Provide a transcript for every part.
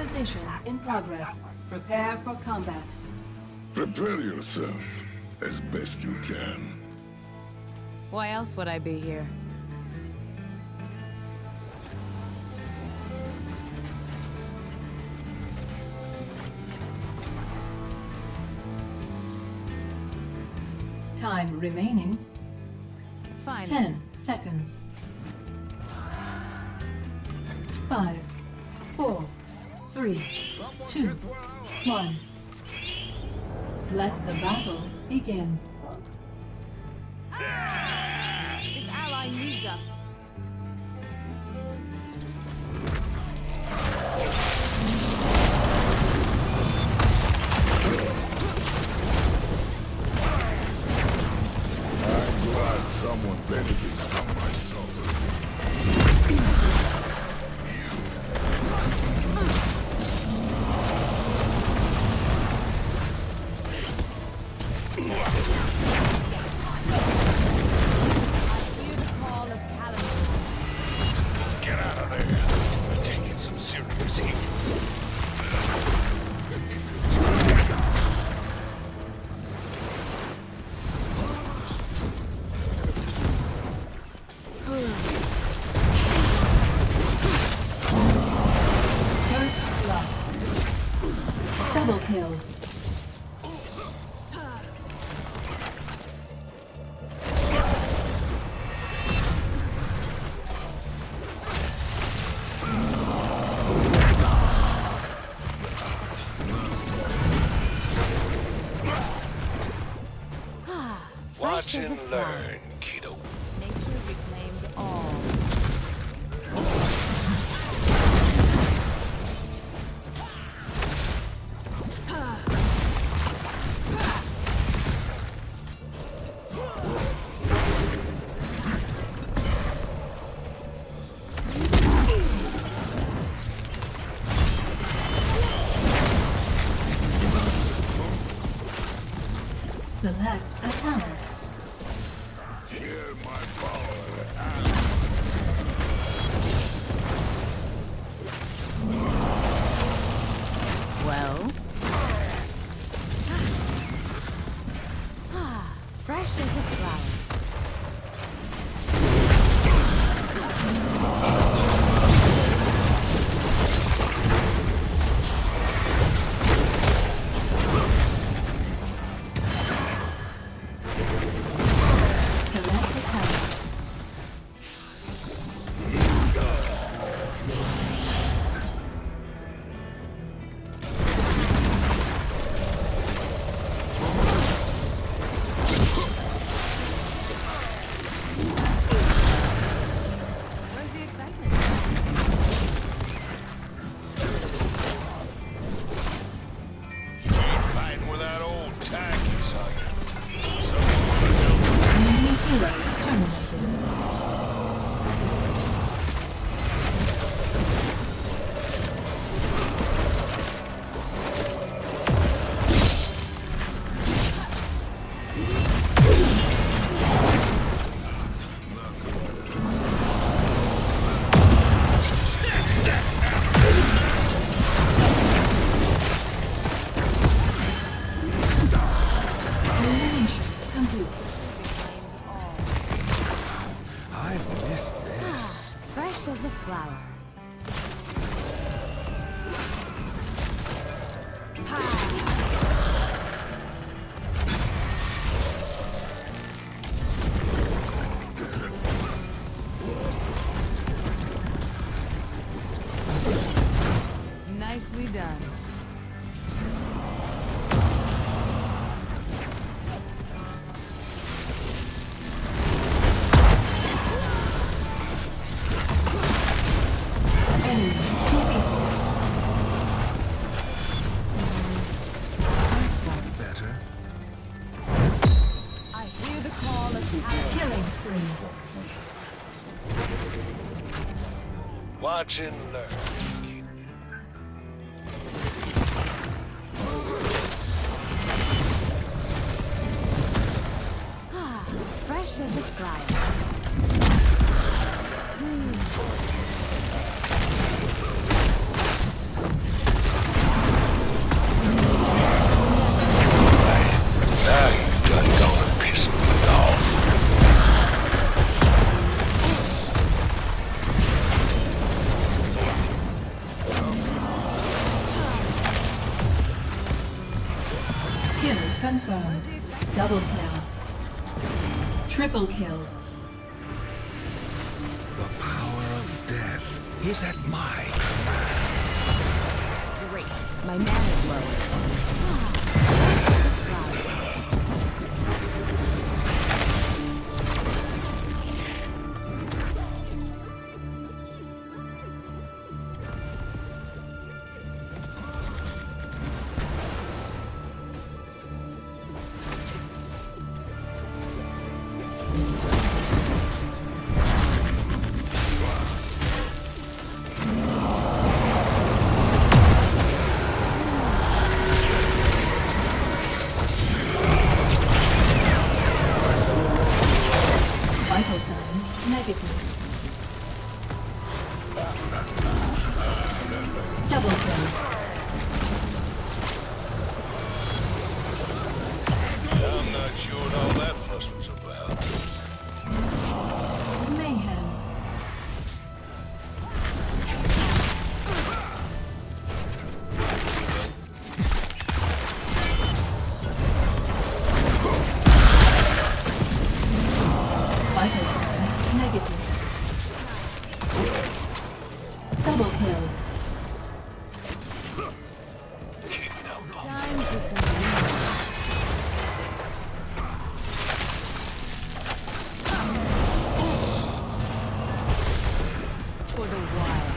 Acquisition in progress. Prepare for combat. Prepare yourself as best you can. Why else would I be here? Time remaining. Fine. 10 seconds. 5, 4, 3, 2, 1. Let the battle begin. This ally needs us. I'm glad someone benefits from my suffering. Get out of there. We're taking some serious heat. First blood. Double kill. Watch Fresh as a and flower. learn, kiddo. Nature reclaims all. Select a talent. Share my power. Well. Fresh as a flower. Select a talent. Where's the excitement? You ain't fighting with that old tacky, son. Enemy hero terminated. Elimination complete. Reclaims all. I've missed this. Fresh as a flower. Nicely done. Enemy defeated. Better. I hear the call of talent. Killing spree. Watch and learn. Fresh as a flower. Double kill. Triple kill. The power of death is at my command. Great. My mana's low. Vital signs negative. Double kill. I'm not sure what all that fuss was about. Mayhem. Vital signs negative. Double kill. Time for some news. For the wild.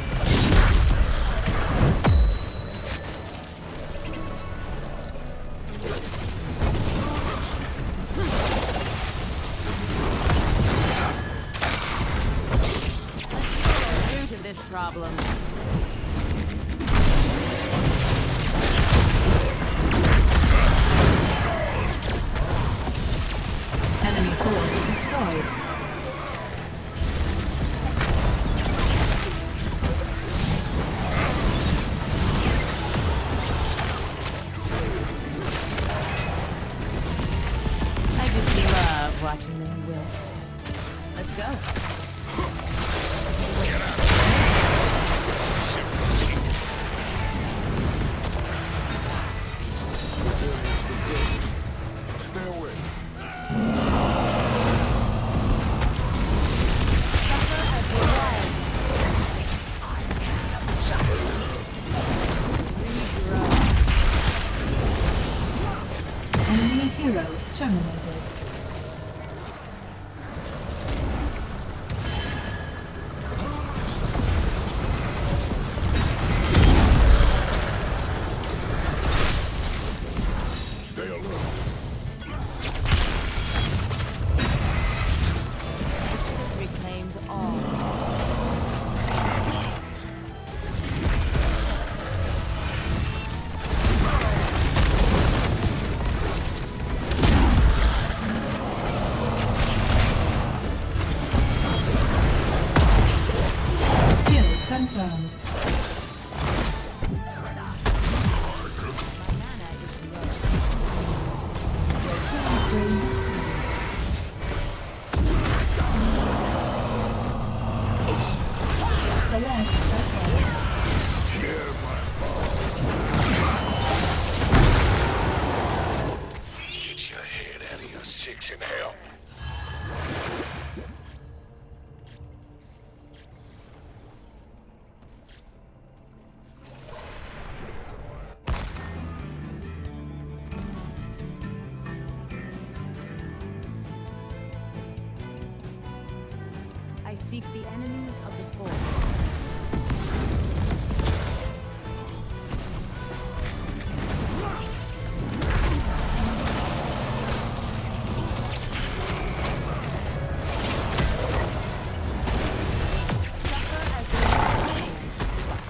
Let's see the root of this problem. Enemy force destroyed. I just love watching them whip. Let's go. Stay away. Suffer as the wild. Regrow. Enemy hero terminated. Stay alert. Reclaims all. Kill confirmed. My mana is low. Killing spree. Select attack. Hear my Get your head out of your six in hell. I seek the enemies of the forest. Suffer as the wild suffer.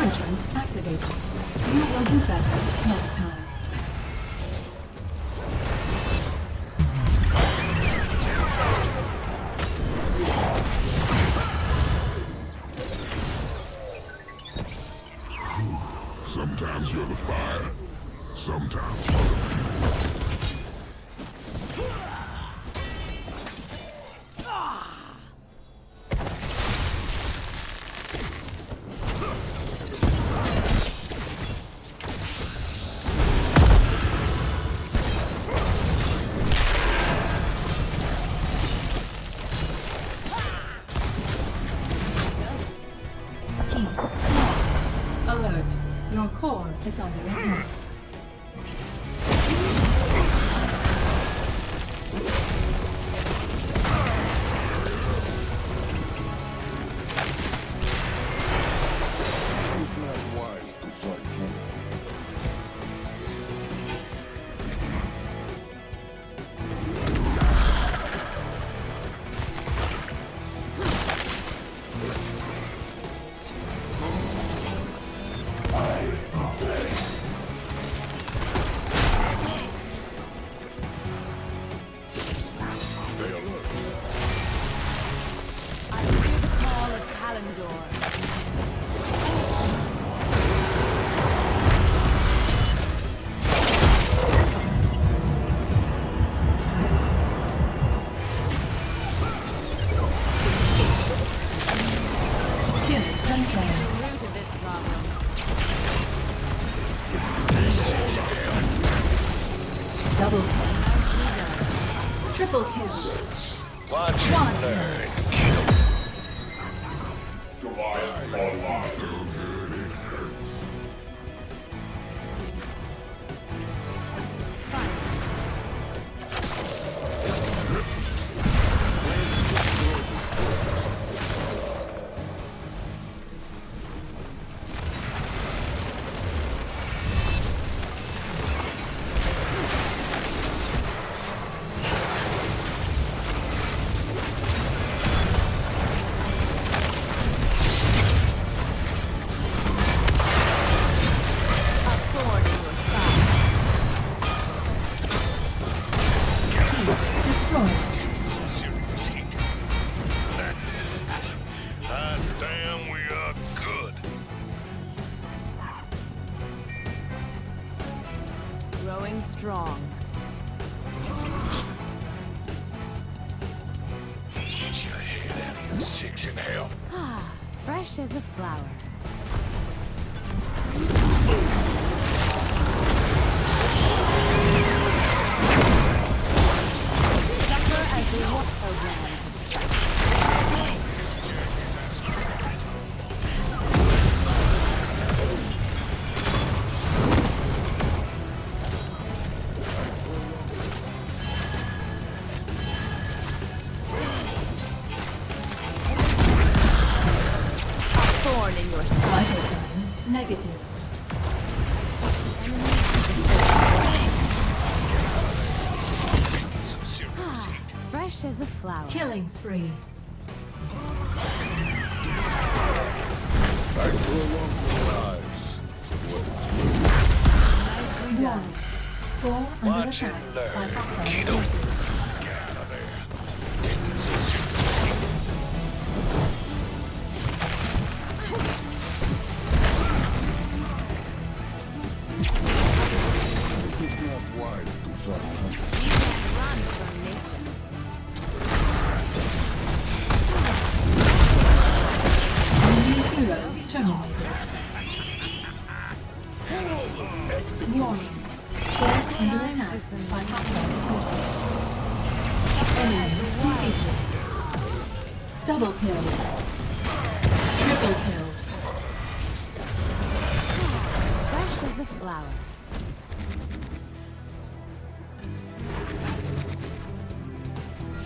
Encouragement activated. You will do better next time. Sometimes you're the fire, sometimes you're the fuel. Key. Alert. Your core is under attack. It's not wise to fight them. Stay alert. I hear the call of Kalimdor. Kill confirmed. The root of this problem. Double kill. Nicely done. Triple kill. Watch One. and learn. Goliath online. So good it hurts. A thorn in your side. Destroyed. Serious heat. Ah, damn, we are good. Growing strong. Get your head out of your six in hell. Ah, fresh as a flower. Suffer as the war programs have such. A thorn in your side. Vital signs negative. Some serious Ah, heat. fresh as a flower. Killing spree. Thanks for a long lives. Nicely One. done. Core under Watch attack and by learn. hostile Kiddo. forces. Get out of there. Taking some serious heat. It's not wise to fight them. You can't run from nature. Enemy hero terminated. Warning. Core under Time attack for some by hostile forces. Enemy defeated. Double kill. Triple kill. Fresh as a flower.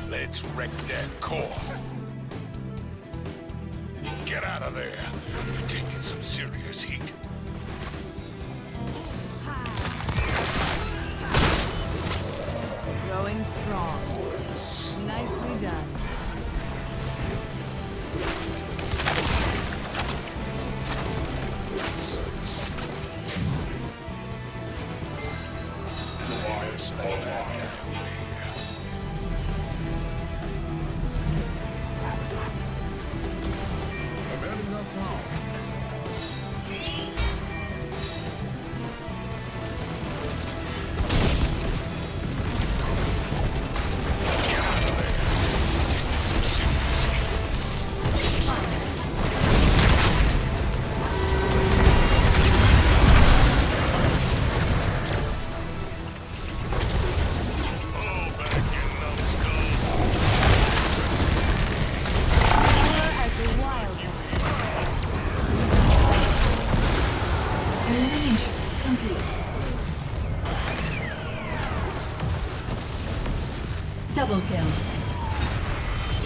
Let's wreck that core. Get out of there. You're taking some serious heat. Growing strong. Nicely done.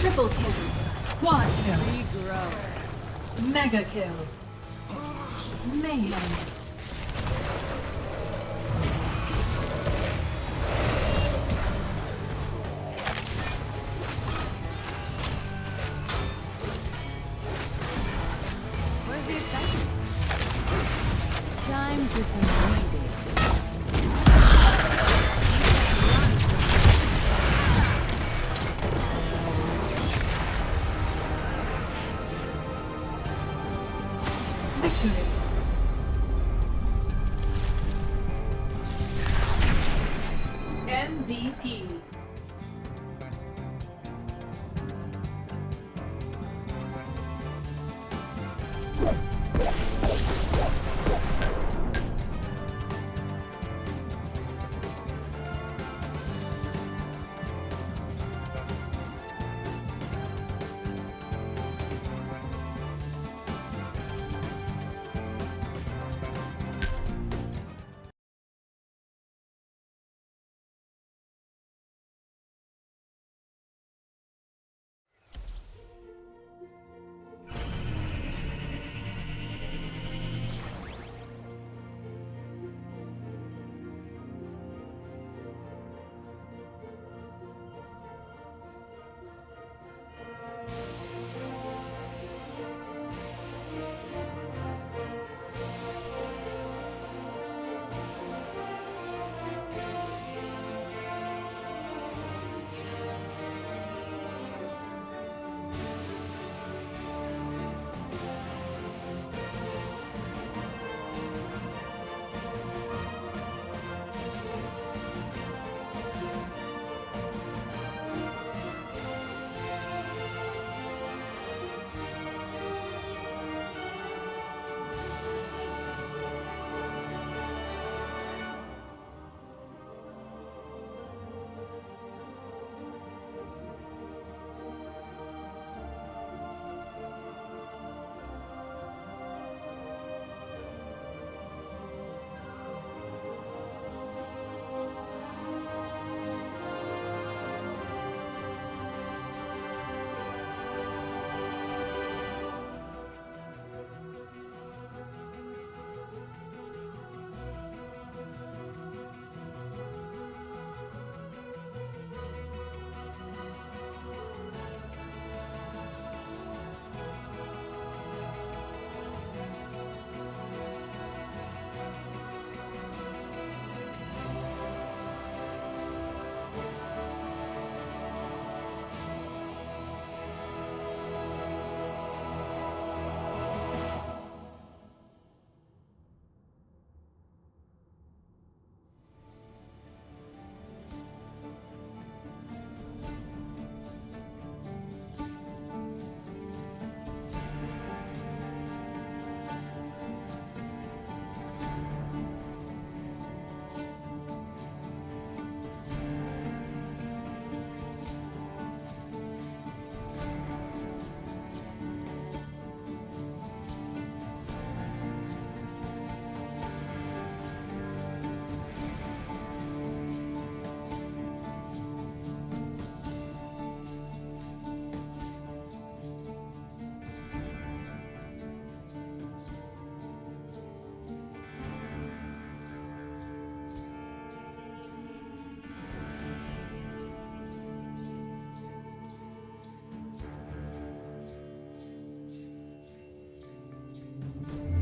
Triple kill. Quad kill. Regrow. Mega kill. Mayhem. Where's the excitement? Time for some reading. Victory. MVP.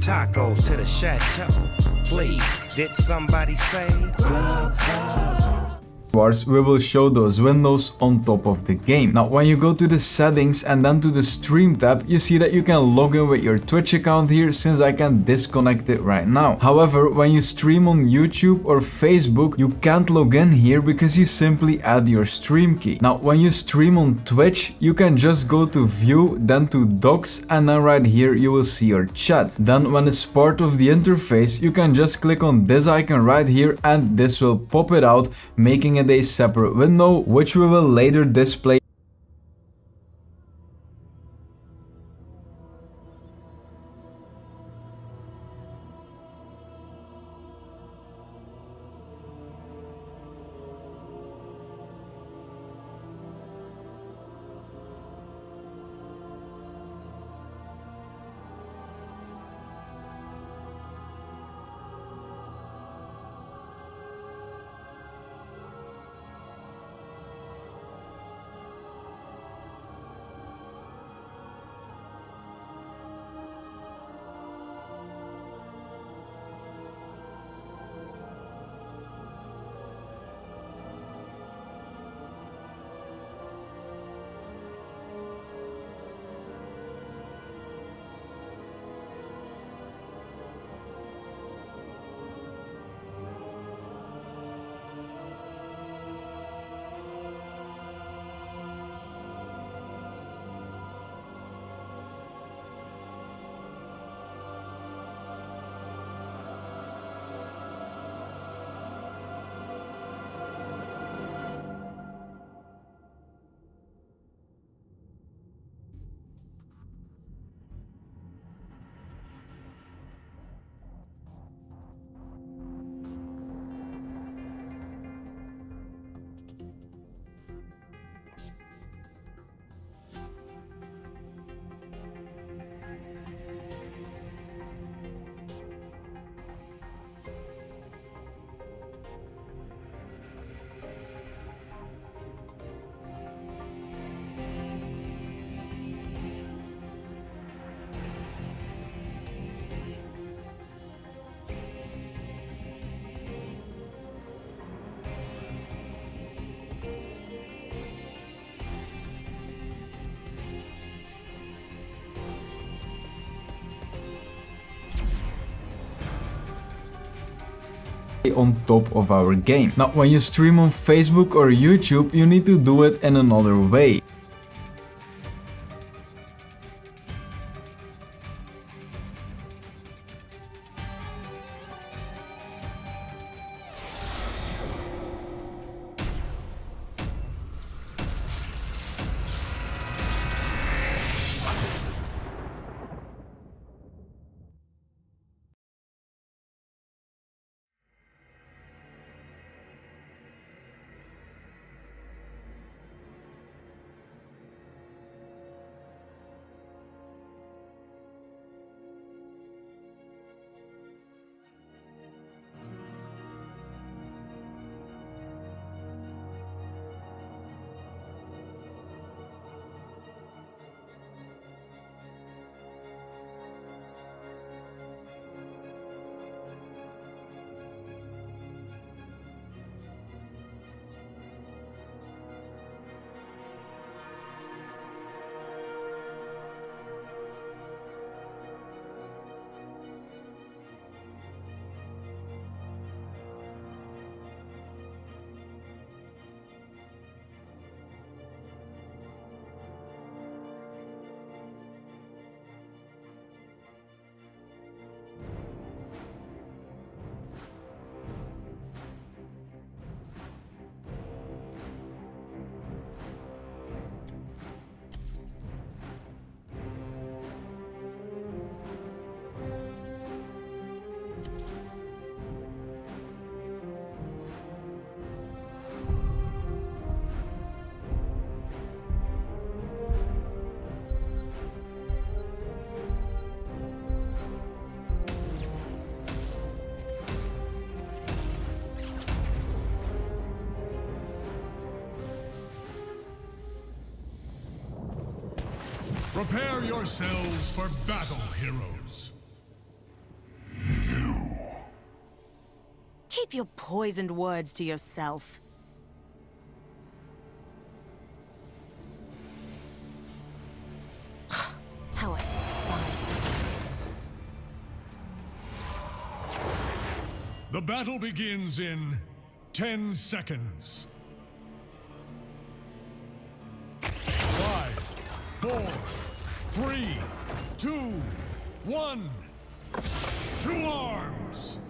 Tacos to the chateau. Please, did somebody say? We will show those windows on top of the game. Now when you go to the settings and then to the stream tab, you see that you can log in with your Twitch account here, since I can disconnect it right now. However, when you stream on YouTube or Facebook, you can't log in here because you simply add your stream key. Now when you stream on Twitch, you can just go to view, then to docs, and then right here you will see your chat. Then when it's part of the interface, you can just click on this icon right here and this will pop it out, making it a separate window, which we will later display. on top of our game. Now, when you stream on Facebook or YouTube, you need to do it in another way. Prepare yourselves for battle, heroes. Keep your poisoned words to yourself. How I despise this place. The battle begins in 10 seconds. 5, 4, 3, 2, 1. To arms!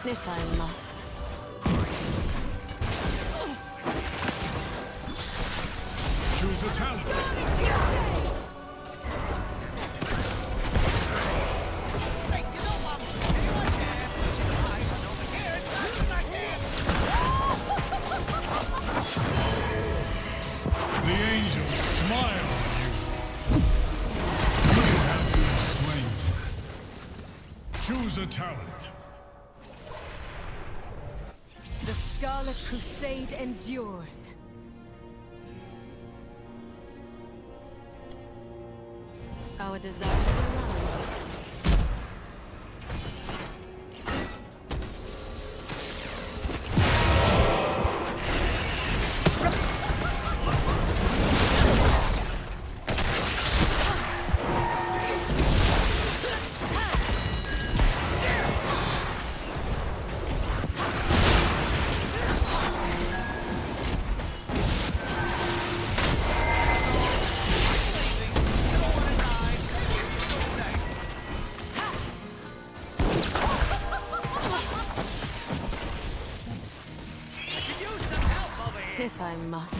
If I must. Choose a talent. The angels smile on you. a talent. The Scarlet Crusade endures. Our desires align. If I must.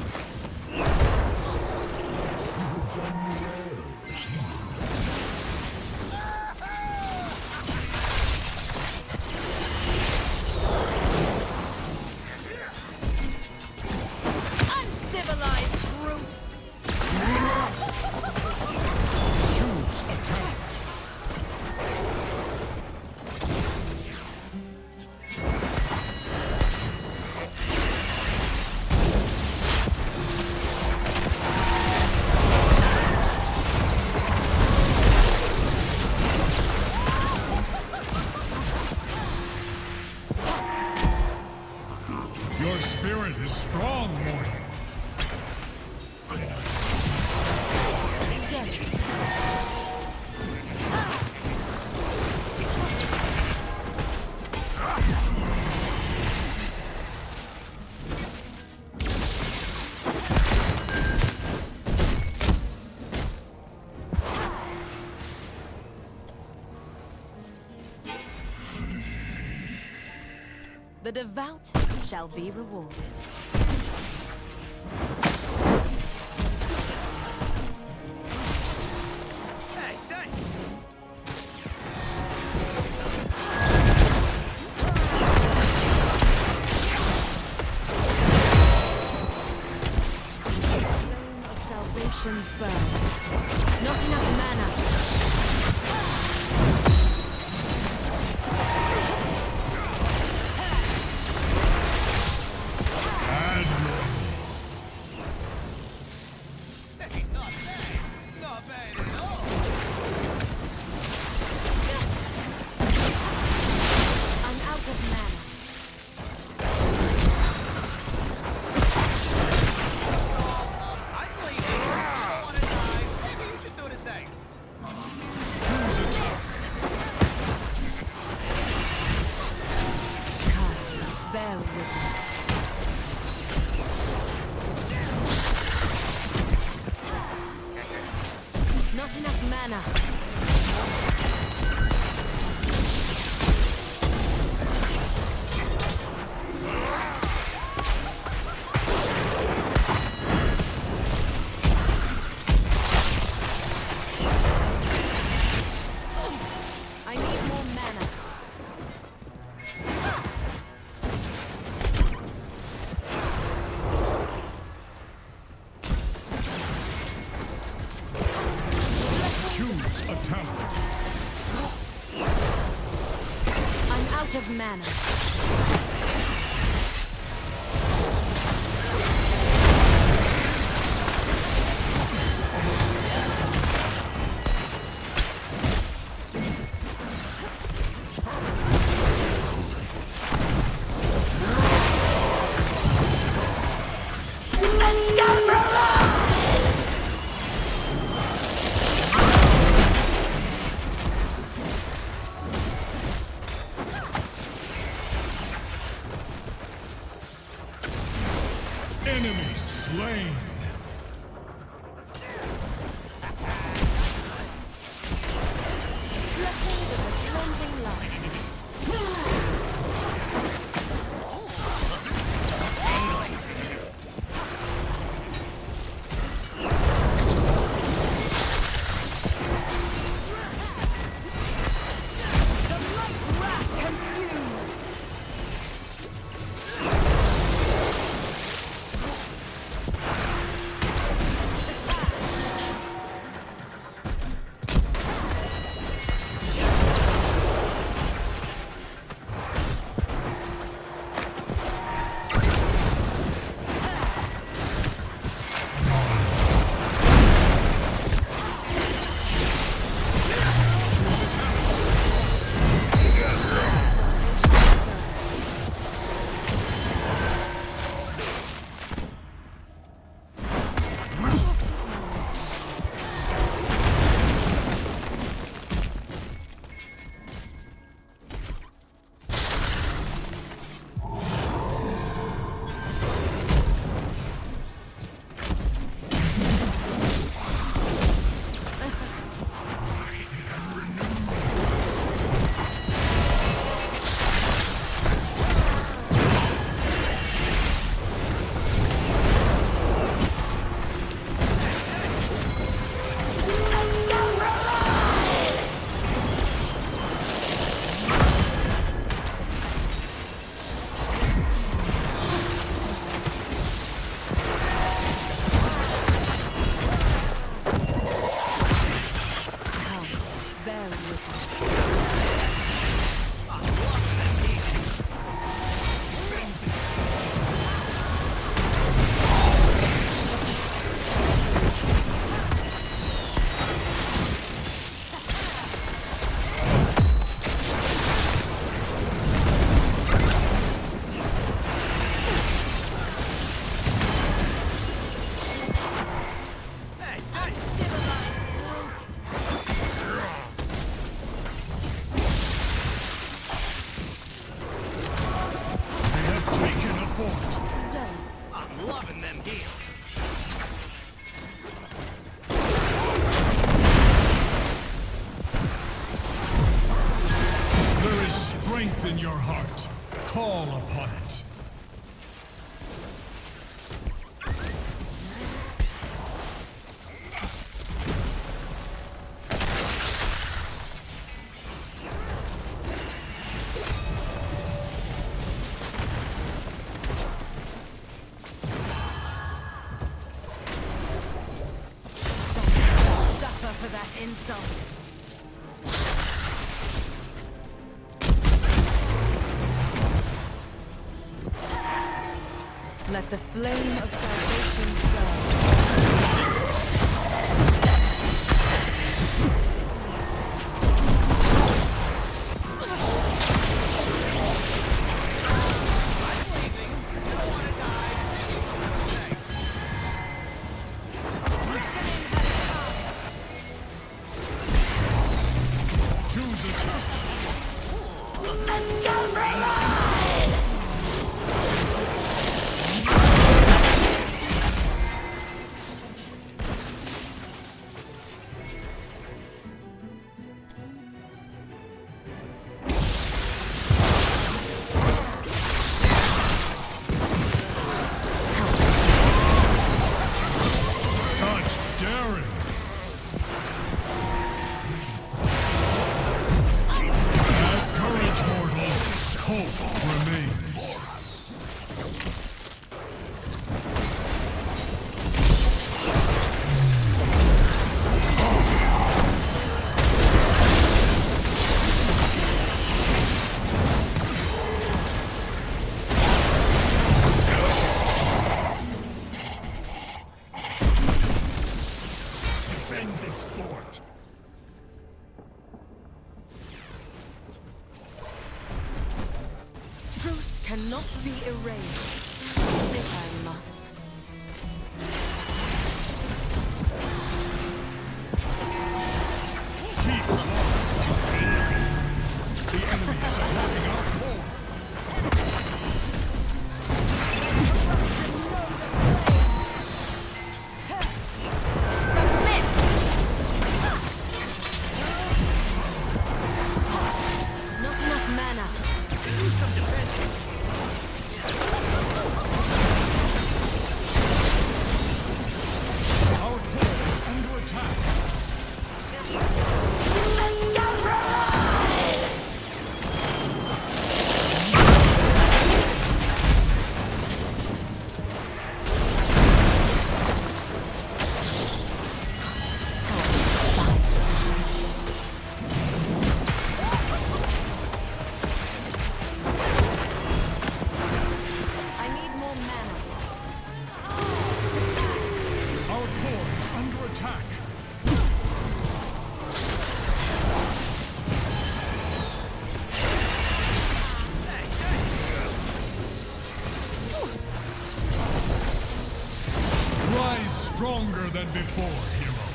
Uncivilized brute! Choose a talent. Your spirit is strong, mortal. The devout shall be rewarded. Hey, thanks. Flame of salvation burn. Not enough mana. Hey, not bad. Not bad at all. I'm out of mana. I'm leaving. I want to die. Maybe you should do the same. Choose a talent. Bear witness. Not enough mana. I need more mana. Choose a talent. I'm out of mana. Enemy slain. Blessings of the cleansing light. The light's wrath consumes. Fall upon it. Suffer for that insult. Let the flame of salvation burn. Choose attack. Such daring. Have courage, mortal. Hope remains. Defend this fort. Truth cannot be erased. If I must. Keep lost. The enemy is attacking our core. Submit! Not enough mana. Do some defense. Our core is under attack. I need more mana. Our core is under attack. Rise stronger than before, hero.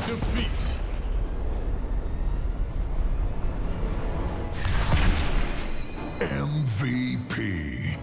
Defeat. MVP.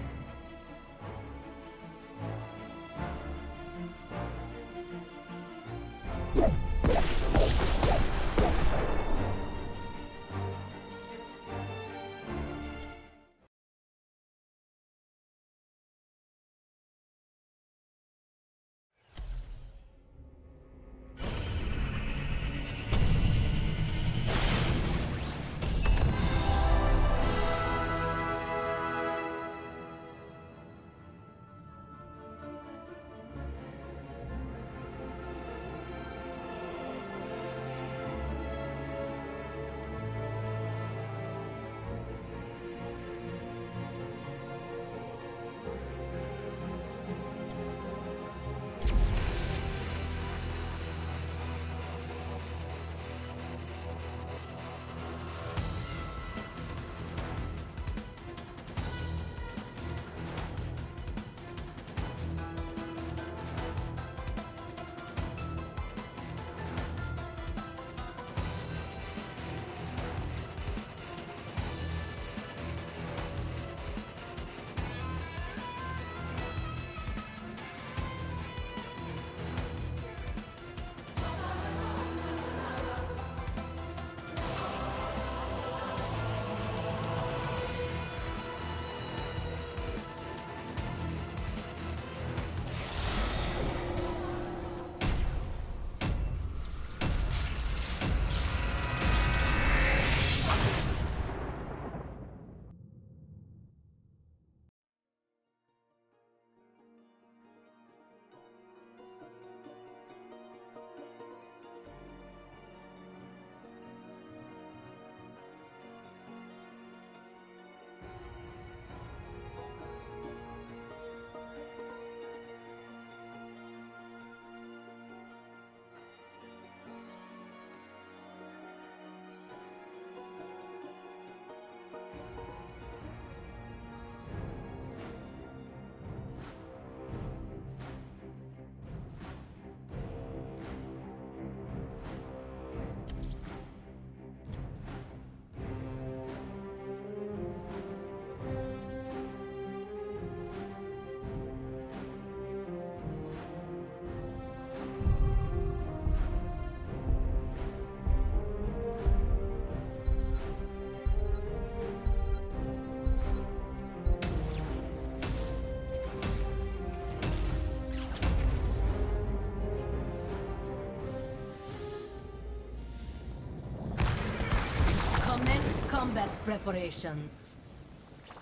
preparations.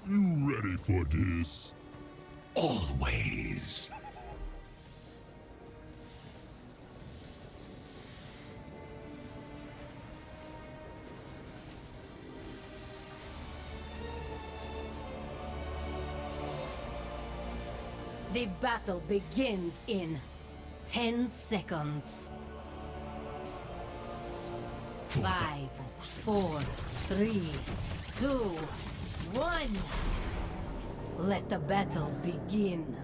You ready for this? Always. The battle begins in 10 seconds. 5, 4, 3, 2, 1. Let the battle begin.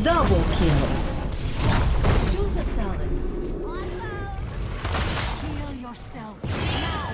Double kill. Choose a talent. Heal yourself now.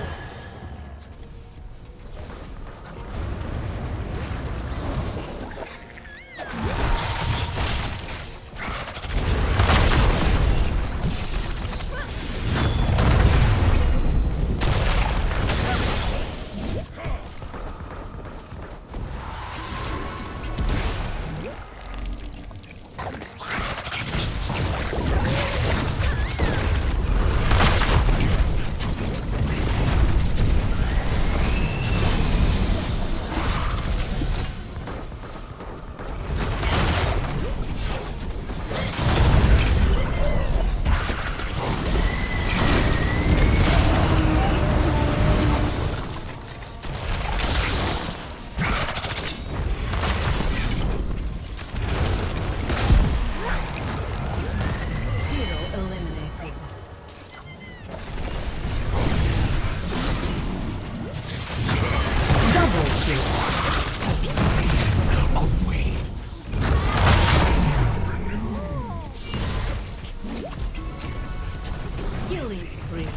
Killing spree.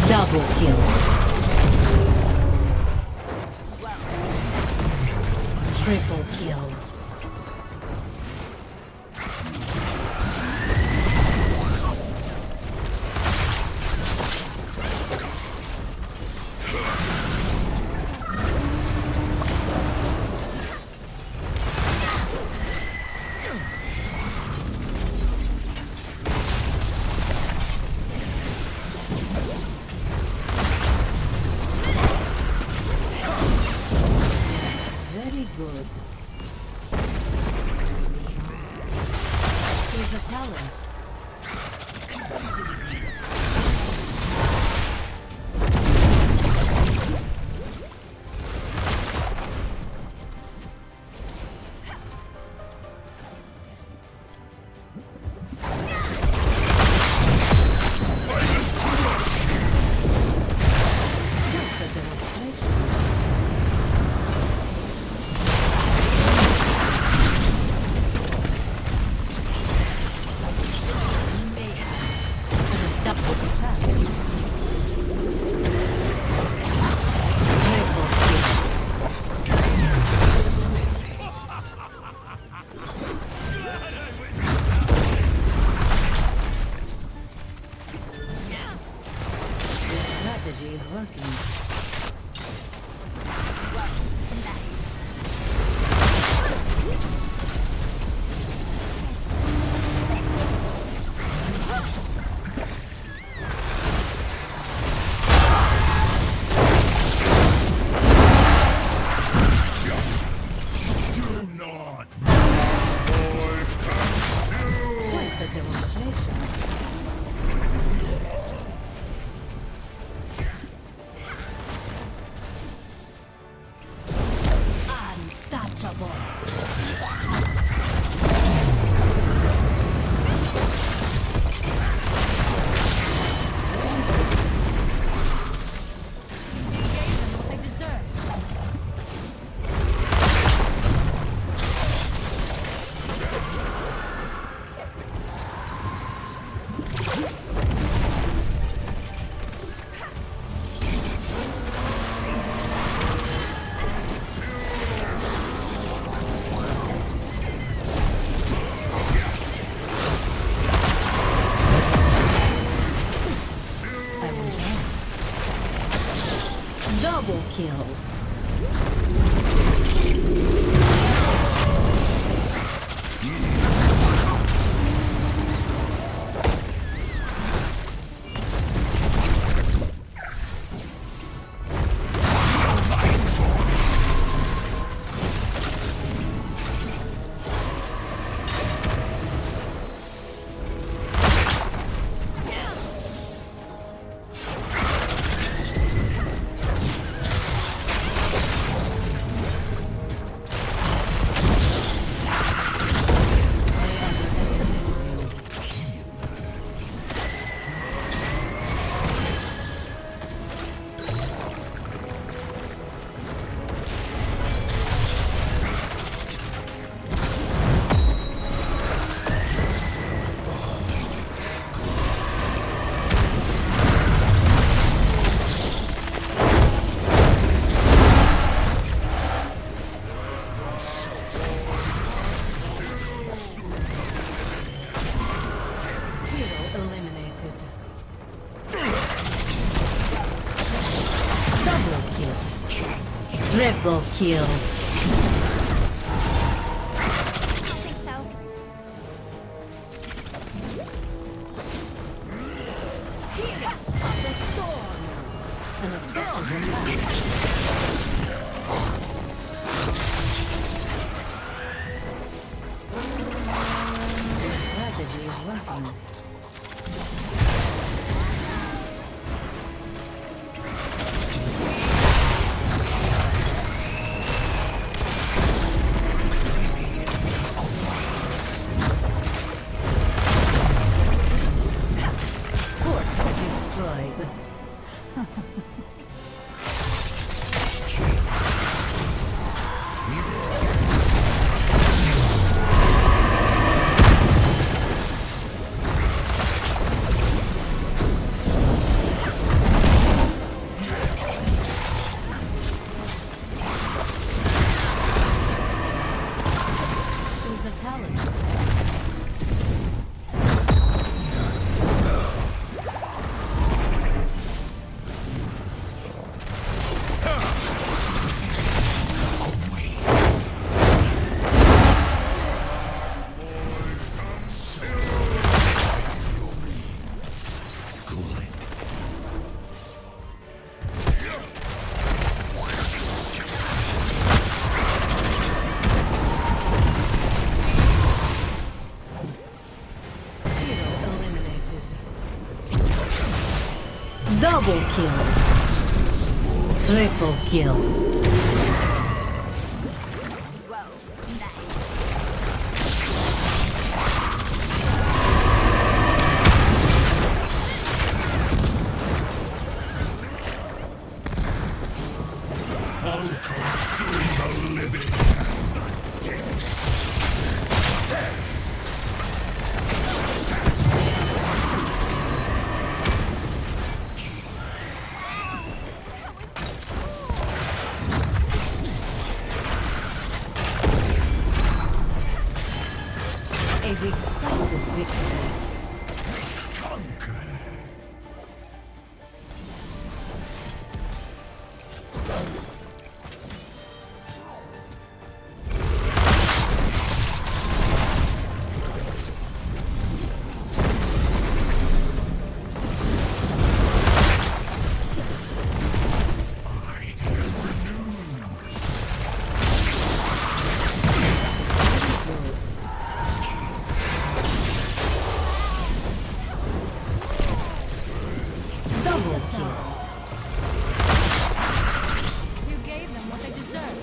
Double kill. Triple kill. talent. Strategy is working. Quite the demonstration. Untouchable. What I deserve. I will dance. Double kill. Hero eliminated. Double kill. Triple kill. Hero of the storm. An effective match. Strategy is working. Fort destroyed. Choose a talent. Double kill. Triple kill. A decisive victory. Double kill. You gave them what they deserved.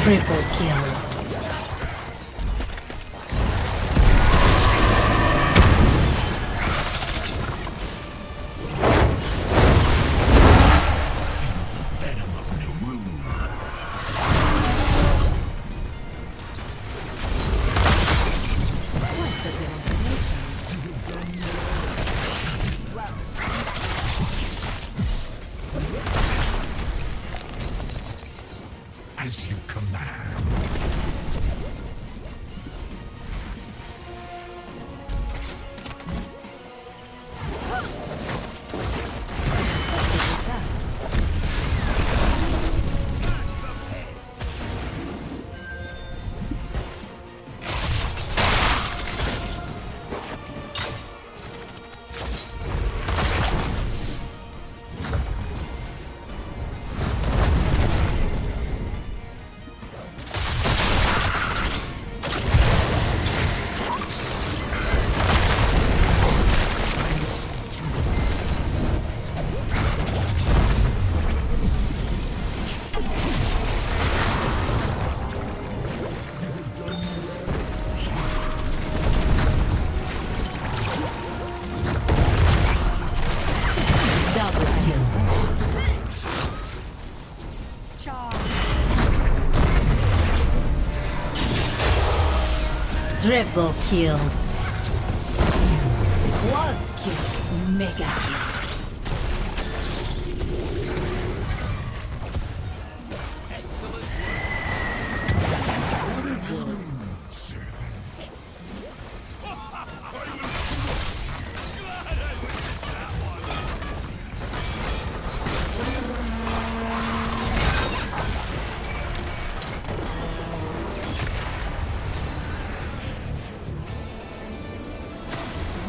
Triple kill. As you command. Double kill. Triple kill. Quad kill. Mega kill.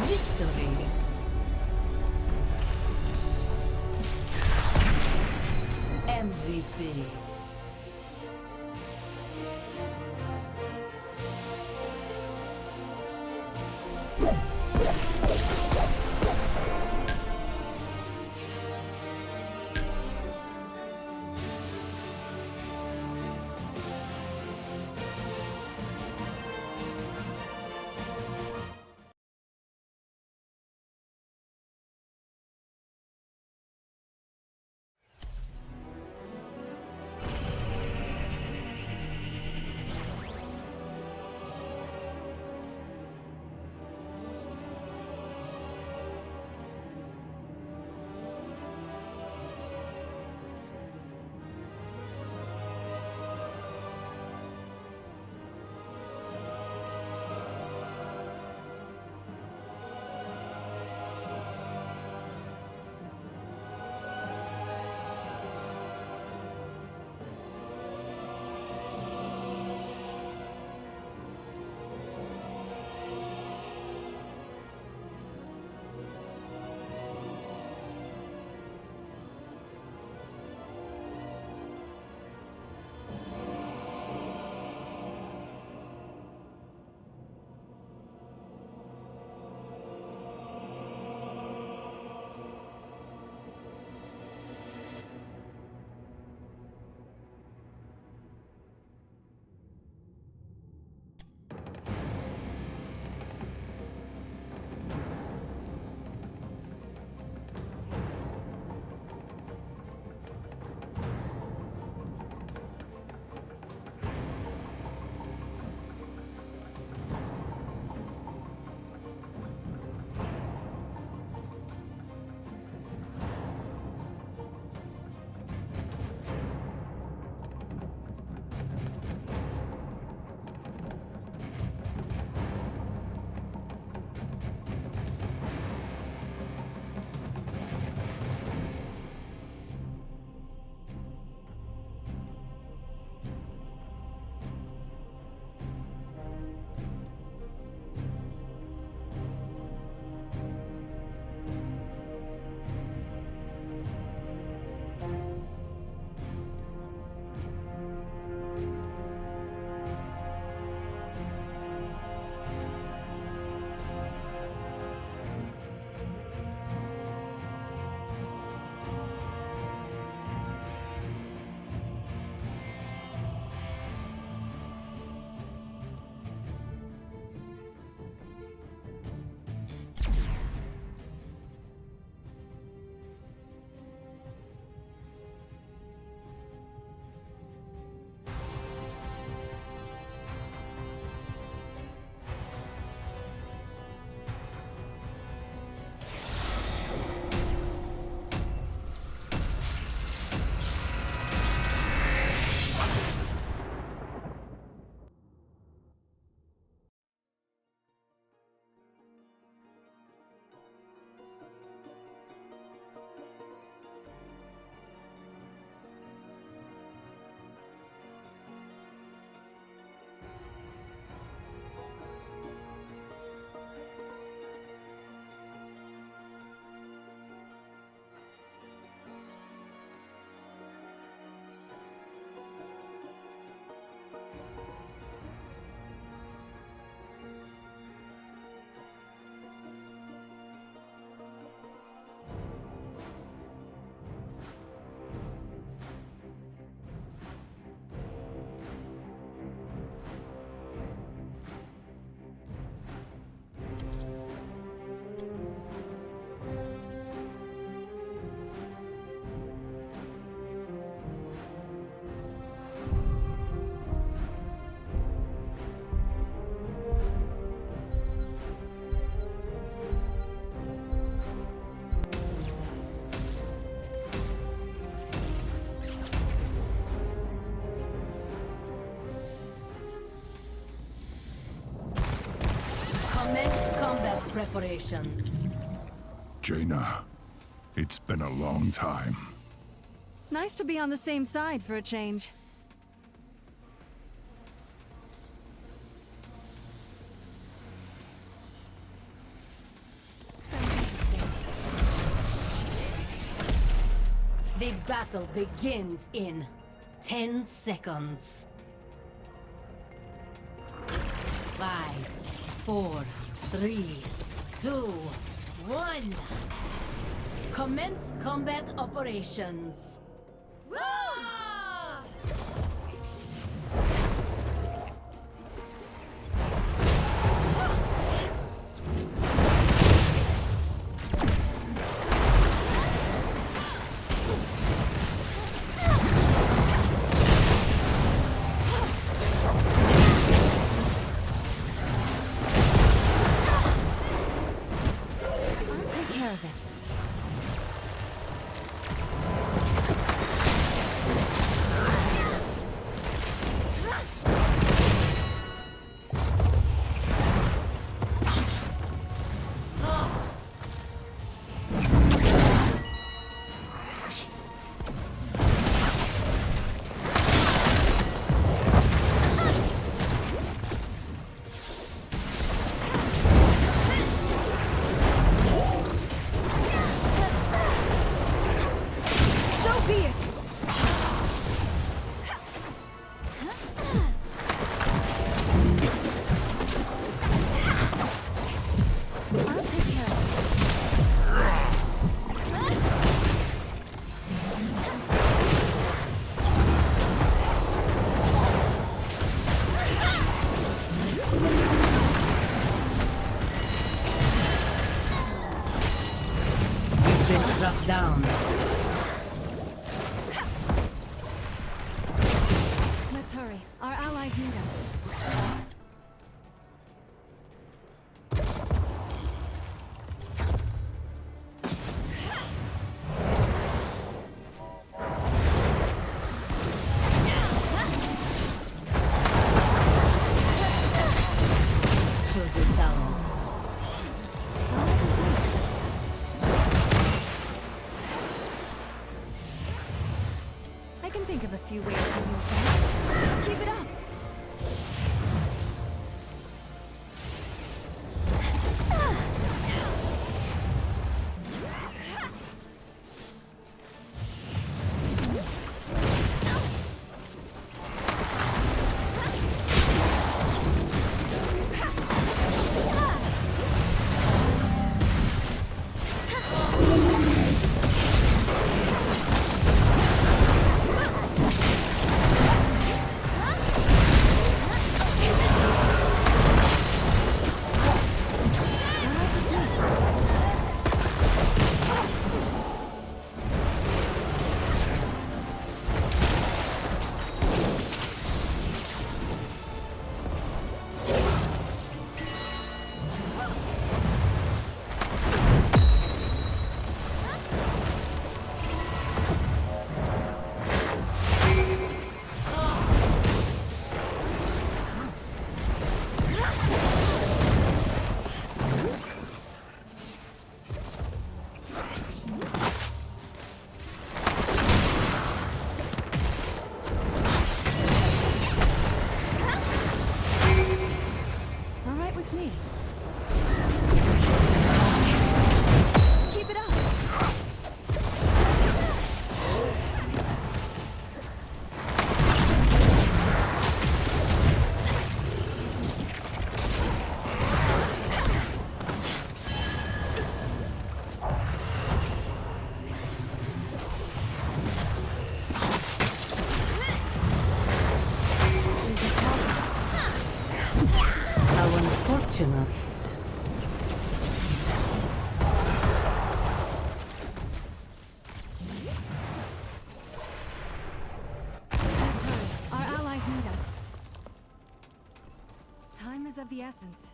Victory. MVP. Commence combat preparations. Jaina, it's been a long time. Nice to be on the same side for a change. Sounds interesting. The battle begins in 10 seconds. 5, 4, 3, 2, 1. Commence combat operations. I'll take care of it. So be it! I'll take care of it. You've been struck down. Let's hurry. Our allies need us. Choose it down. I can think of a few ways to use that. Keep it up! All right with me. Keep it up! How unfortunate. Let's hurry. Our allies need us. Time is of the essence.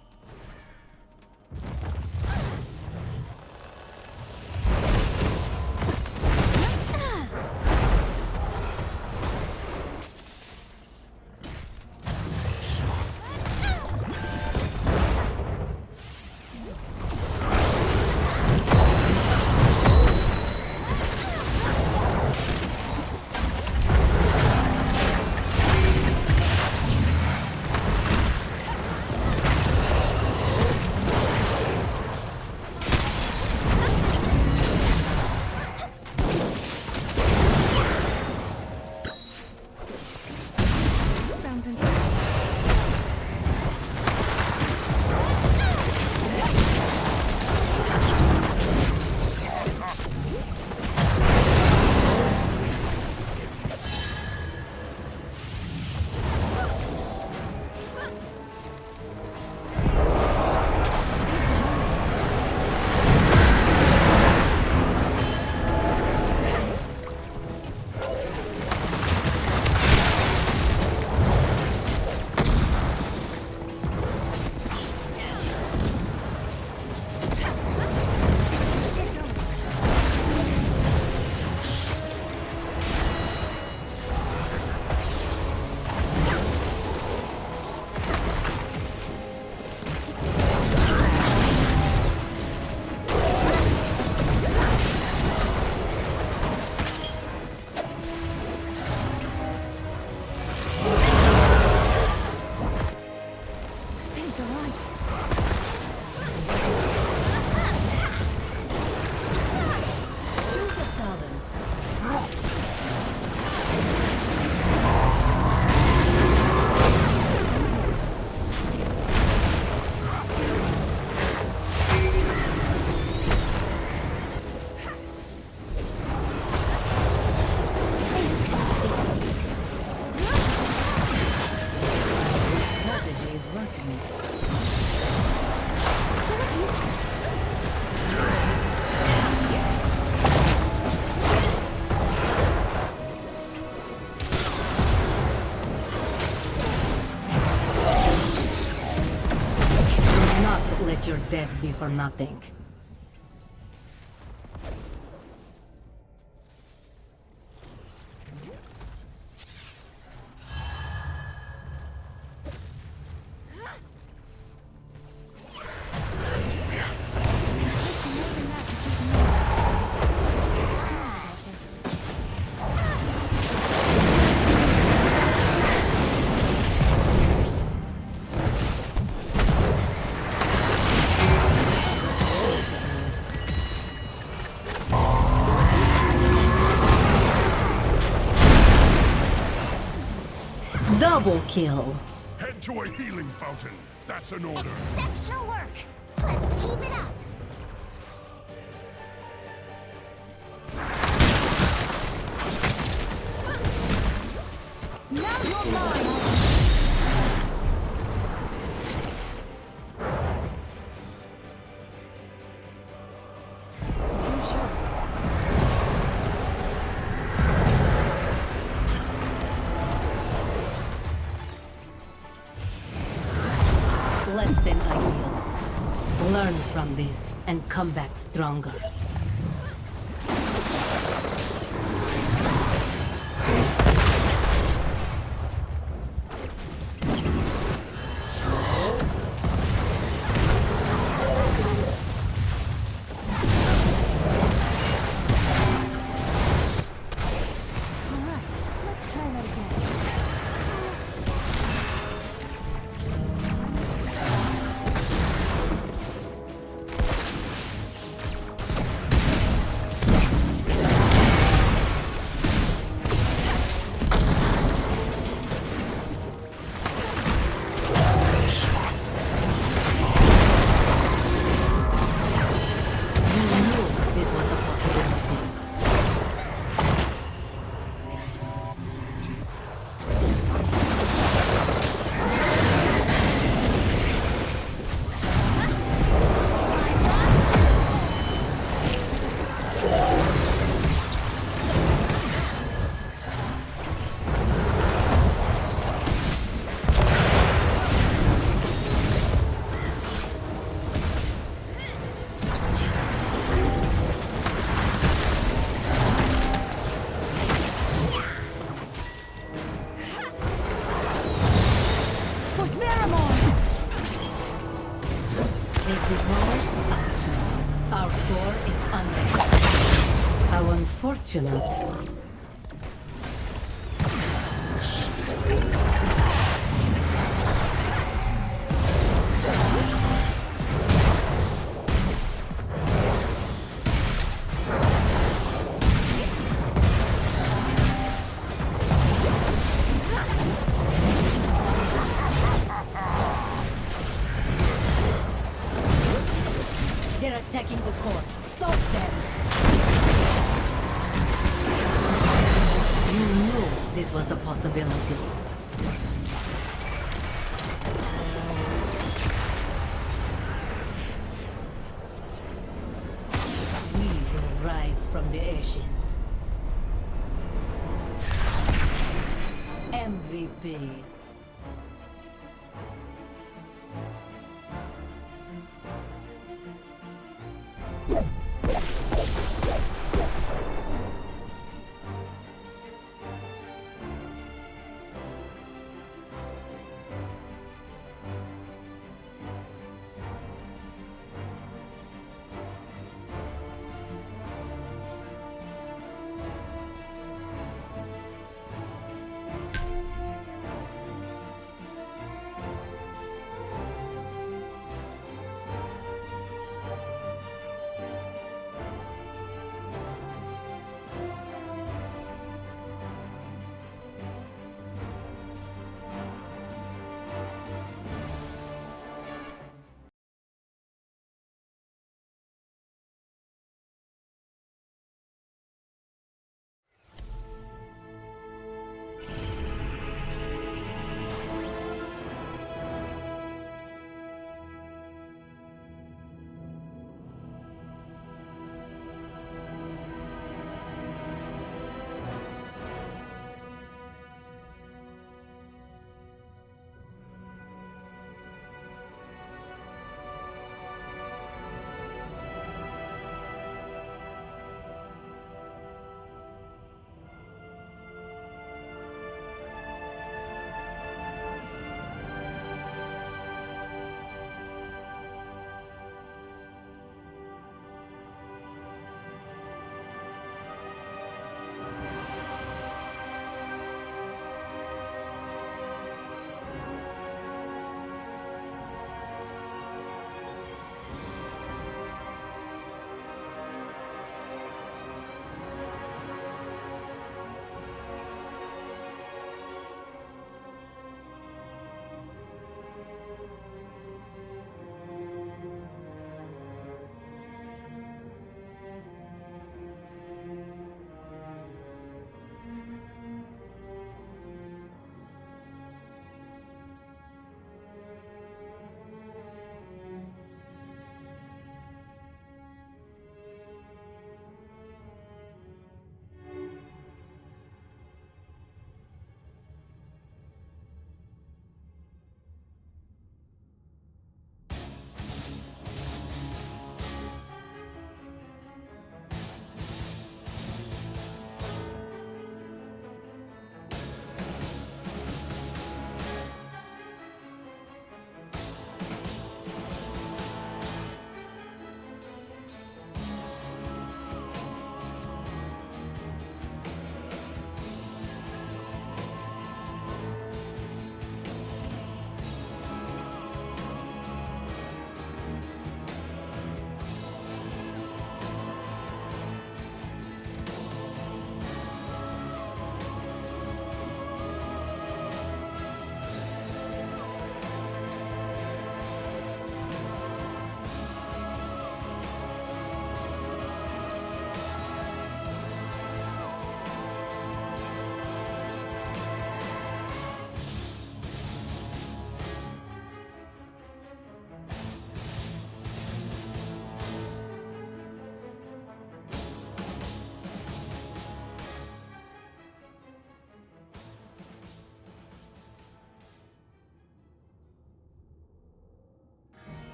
the light. Choose a talent. Strategy is working. Do not let your death be for nothing. Takes more than that to keep me about this. Double kill. Head to a healing fountain. That's an order. Exceptional work. Let's keep it up. Now you're mine! You should. Less than ideal. Learn from this and come back stronger. Alright, let's try that again. You knew this was a possibility. For Theramon! They demolished our key. Our core is under. How unfortunate. They're attacking the core. Stop them! You knew this was a possibility. We will rise from the ashes. MVP.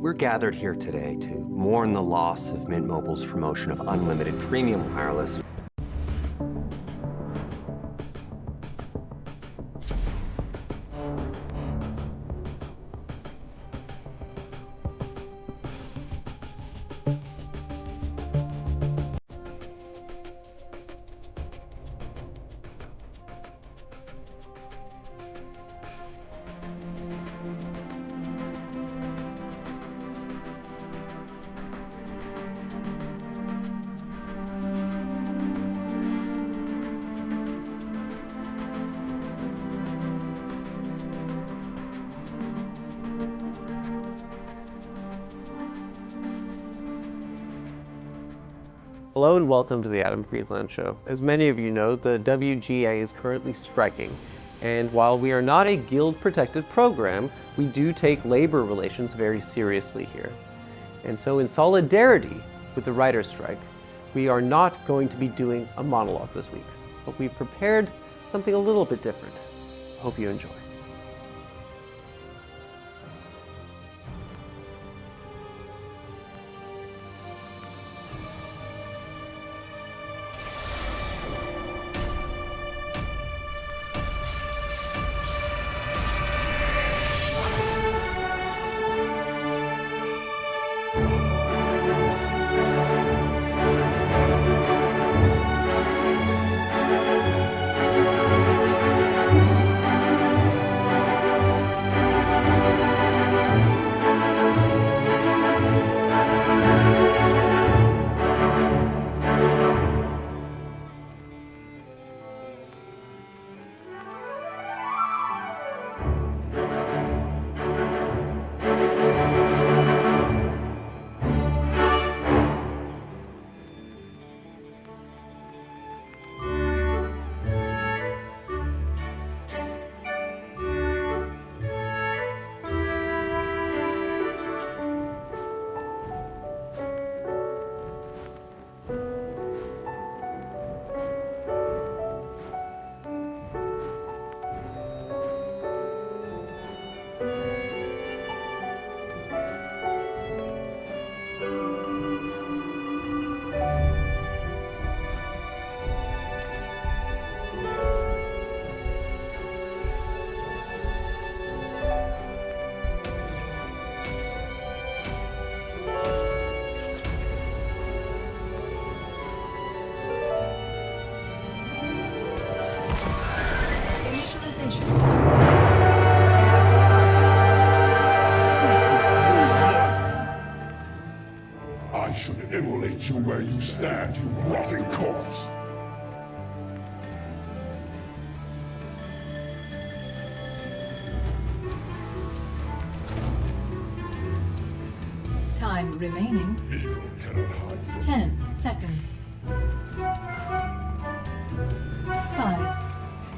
We're gathered here today to mourn the loss of Mint Mobile's promotion of unlimited premium wireless. Hello and welcome to the Adam Friedland Show. As many of you know, the WGA is currently striking, and while we are not a guild-protected program, we do take labor relations very seriously here. And so in solidarity with the writer's strike, we are not going to be doing a monologue this week, but we've prepared something a little bit different. Hope you enjoy. I should immolate you where you stand, you rotting corpse. Time remaining, Evil cannot hide from 10 seconds. 5,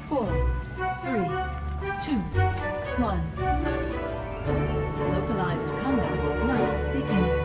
4, 3, 2, 1. Localized combat now beginning.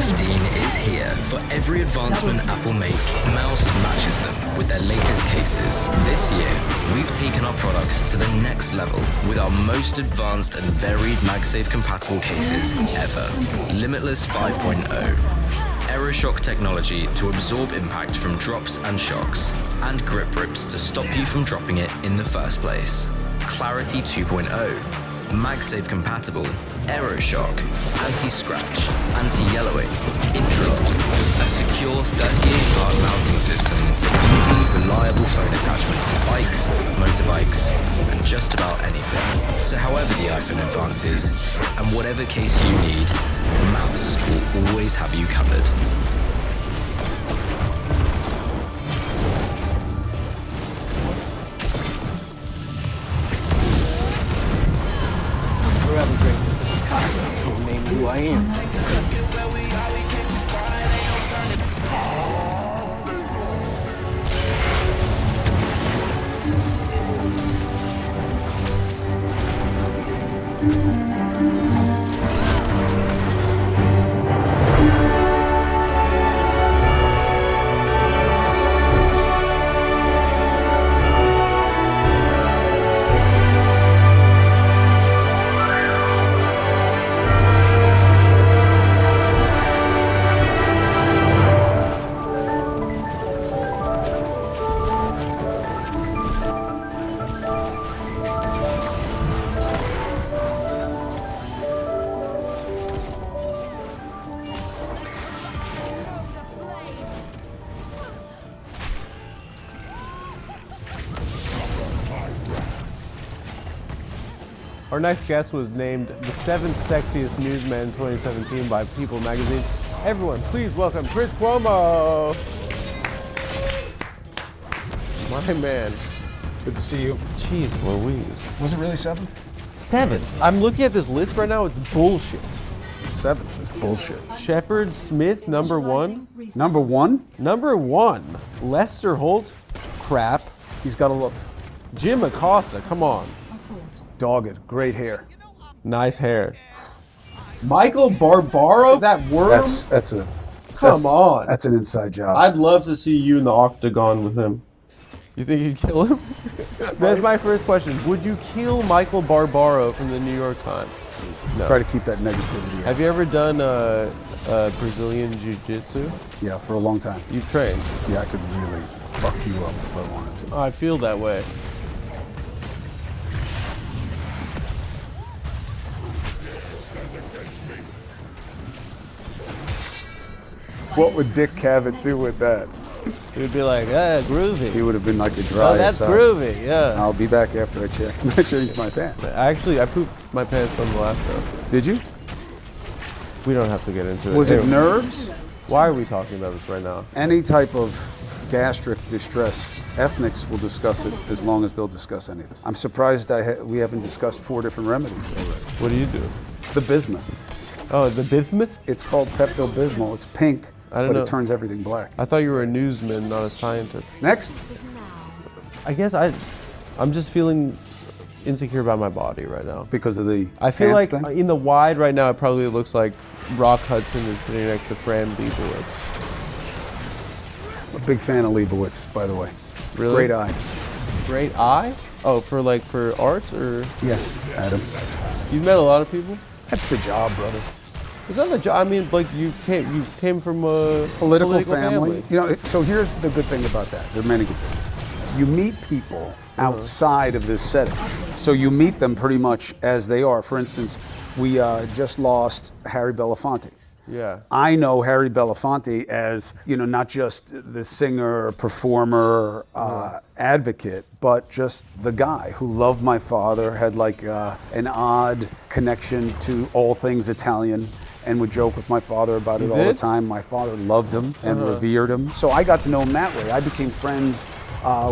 15 is here. For every advancement Apple make, Mouse matches them with their latest cases. This year, we've taken our products to the next level with our most advanced and varied MagSafe compatible cases ever. Limitless 5.0. AeroShock technology to absorb impact from drops and shocks, and grip grips to stop you from dropping it in the first place. Clarity 2.0, MagSafe compatible, AeroShock, anti-scratch, anti-yellowing, Intralock, a secure 38-part mounting system for easy, reliable phone attachment to bikes, motorbikes, and just about anything. So however the iPhone advances, and whatever case you need, Mouse will always have you covered. Name who I am. Our next guest was named the 7th sexiest newsman in 2017 by People magazine. Everyone, please welcome Chris Cuomo. My man. Good to see you. Jeez Louise. Was it really 7? 7th. I'm looking at this list right now. It's bullshit. 7th is bullshit. Shepard Smith, number 1. Number 1? Number 1. Lester Holt, crap. He's got a look. Jim Acosta, come on. Dogged, great hair. Nice hair. Michael Barbaro, that worm? Come on. That's an inside job. I'd love to see you in the octagon with him. You think you'd kill him? That's my first question. Would you kill Michael Barbaro from the New York Times? No. Try to keep that negativity out. Have you ever done Brazilian Jiu-Jitsu? Yeah, for a long time. You've trained? Yeah, I could really fuck you up if I wanted to. I feel that way. What would Dick Cavett do with that? He would be like, groovy. He would have been like a dry. Oh, that's groovy, yeah. I'll be back after I change my pants. Actually, I pooped my pants on the last show. Did you? We don't have to get into it. Was it nerves? Why are we talking about this right now? Any type of gastric distress, ethnics will discuss it as long as they'll discuss anything. I'm surprised we haven't discussed 4 different remedies already. What do you do? The bismuth. Oh, the bismuth? It's called Pepto-Bismol. It's pink, but it turns everything black. I thought you were a newsman, not a scientist. Next. I guess I'm just feeling insecure about my body right now. Because of the I feel like thing? in the wide right now, it probably looks like Rock Hudson is sitting next to Fran Lebowitz. A big fan of Leibowitz, by the way. Really? Great eye. Great eye? Oh, for art or? Yes, Adam. You've met a lot of people? That's the job, brother. Is that the job? I mean, like you came from a political family. You know, so here's the good thing about that. There are many good things. You meet people outside of this setting. So you meet them pretty much as they are. For instance, we just lost Harry Belafonte. Yeah. I know Harry Belafonte as, not just the singer, performer, advocate, but just the guy who loved my father, had an odd connection to all things Italian, and would joke with my father about it all the time. My father loved him and revered him. So I got to know him that way. I became friends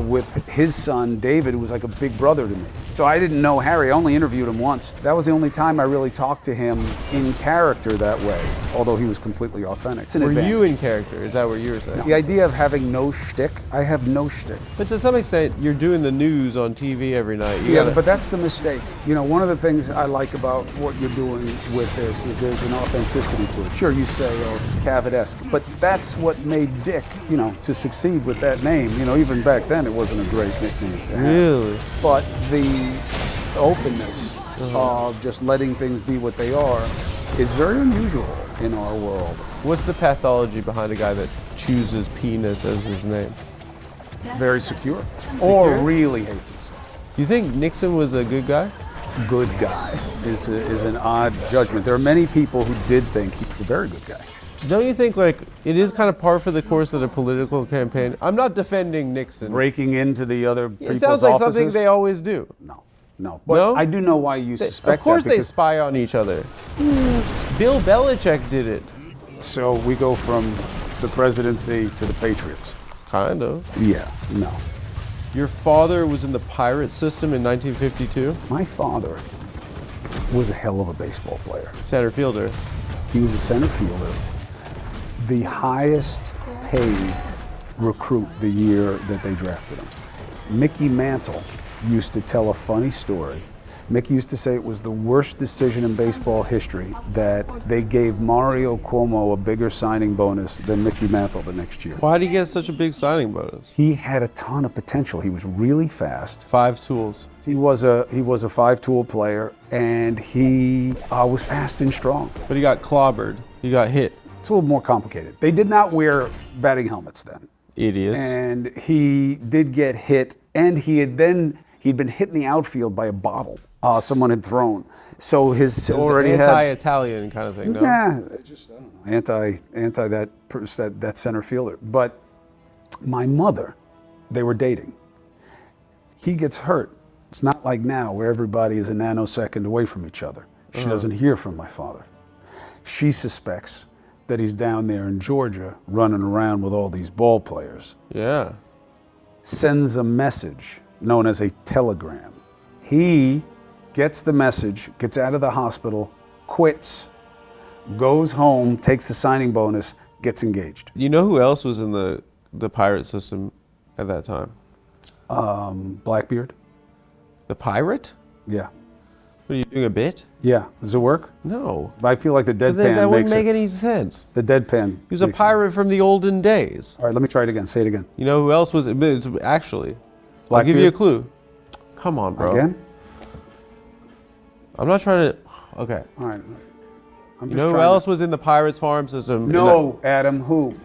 with his son, David, who was like a big brother to me. So I didn't know Harry. I only interviewed him once. That was the only time I really talked to him in character that way, although he was completely authentic. It's an Were you advantage. in character? Is that what you were saying? The idea of having no shtick, I have no shtick. But to some extent, you're doing the news on TV every night. You Yeah, gotta- but that's the mistake. You know, one of the things I like about what you're doing with this is there's an authenticity to it. Sure, you say, oh, it's Cavett-esque, but that's what made Dick, you know, to succeed with that name. You know, even back then, it wasn't a great nickname to have. Really? But the openness of just letting things be what they are is very unusual in our world. What's the pathology behind a guy that chooses penis as his name? Very secure. Or really hates himself. You think Nixon was a good guy? Good guy is an odd judgment. There are many people who did think he was a very good guy. Don't you think, like, it is kind of par for the course of the political campaign? I'm not defending Nixon. Breaking into the other people's It sounds like offices? something they always do. No. But No? I do know why you suspect Of course that. they because- spy on each other. Bill Belichick did it. So we go from the presidency to the Patriots. Kind of. Yeah, no. Your father was in the pirate system in 1952? My father was a hell of a baseball player. Center fielder. He was a center fielder. The highest paid recruit the year that they drafted him. Mickey Mantle used to tell a funny story. Mickey used to say it was the worst decision in baseball history that they gave Mario Cuomo a bigger signing bonus than Mickey Mantle the next year. Why did he get such a big signing bonus? He had a ton of potential. He was really fast. 5 tools. He was a five-tool player, and he was fast and strong. But he got clobbered. He got hit. It's a little more complicated. They did not wear batting helmets then. Idiots. And he did get hit, and he'd been hit in the outfield by a bottle someone had thrown. So his It was already an had anti-Italian kind of thing, no? yeah, just I don't know, anti that center fielder. But my mother, they were dating. He gets hurt. It's not like now where everybody is a nanosecond away from each other. She doesn't hear from my father. She suspects that he's down there in Georgia running around with all these ball players. Yeah. Sends a message known as a telegram. He gets the message, gets out of the hospital, quits, goes home, takes the signing bonus, gets engaged. You know who else was in the pirate system at that time? Blackbeard? The pirate? Yeah. What, are you doing a bit? Yeah. Does it work? No. But I feel like the But deadpan that wouldn't makes make it. any sense. The deadpan. He was a makes it. pirate from the olden days. All right, let me try it again. Say it again. You know who else was? It's actually, I'll give you a clue. Come on, bro. Again? I'm not trying to. Okay. All right. I'm You just know who trying else was in the pirates farm system? No, Adam, who?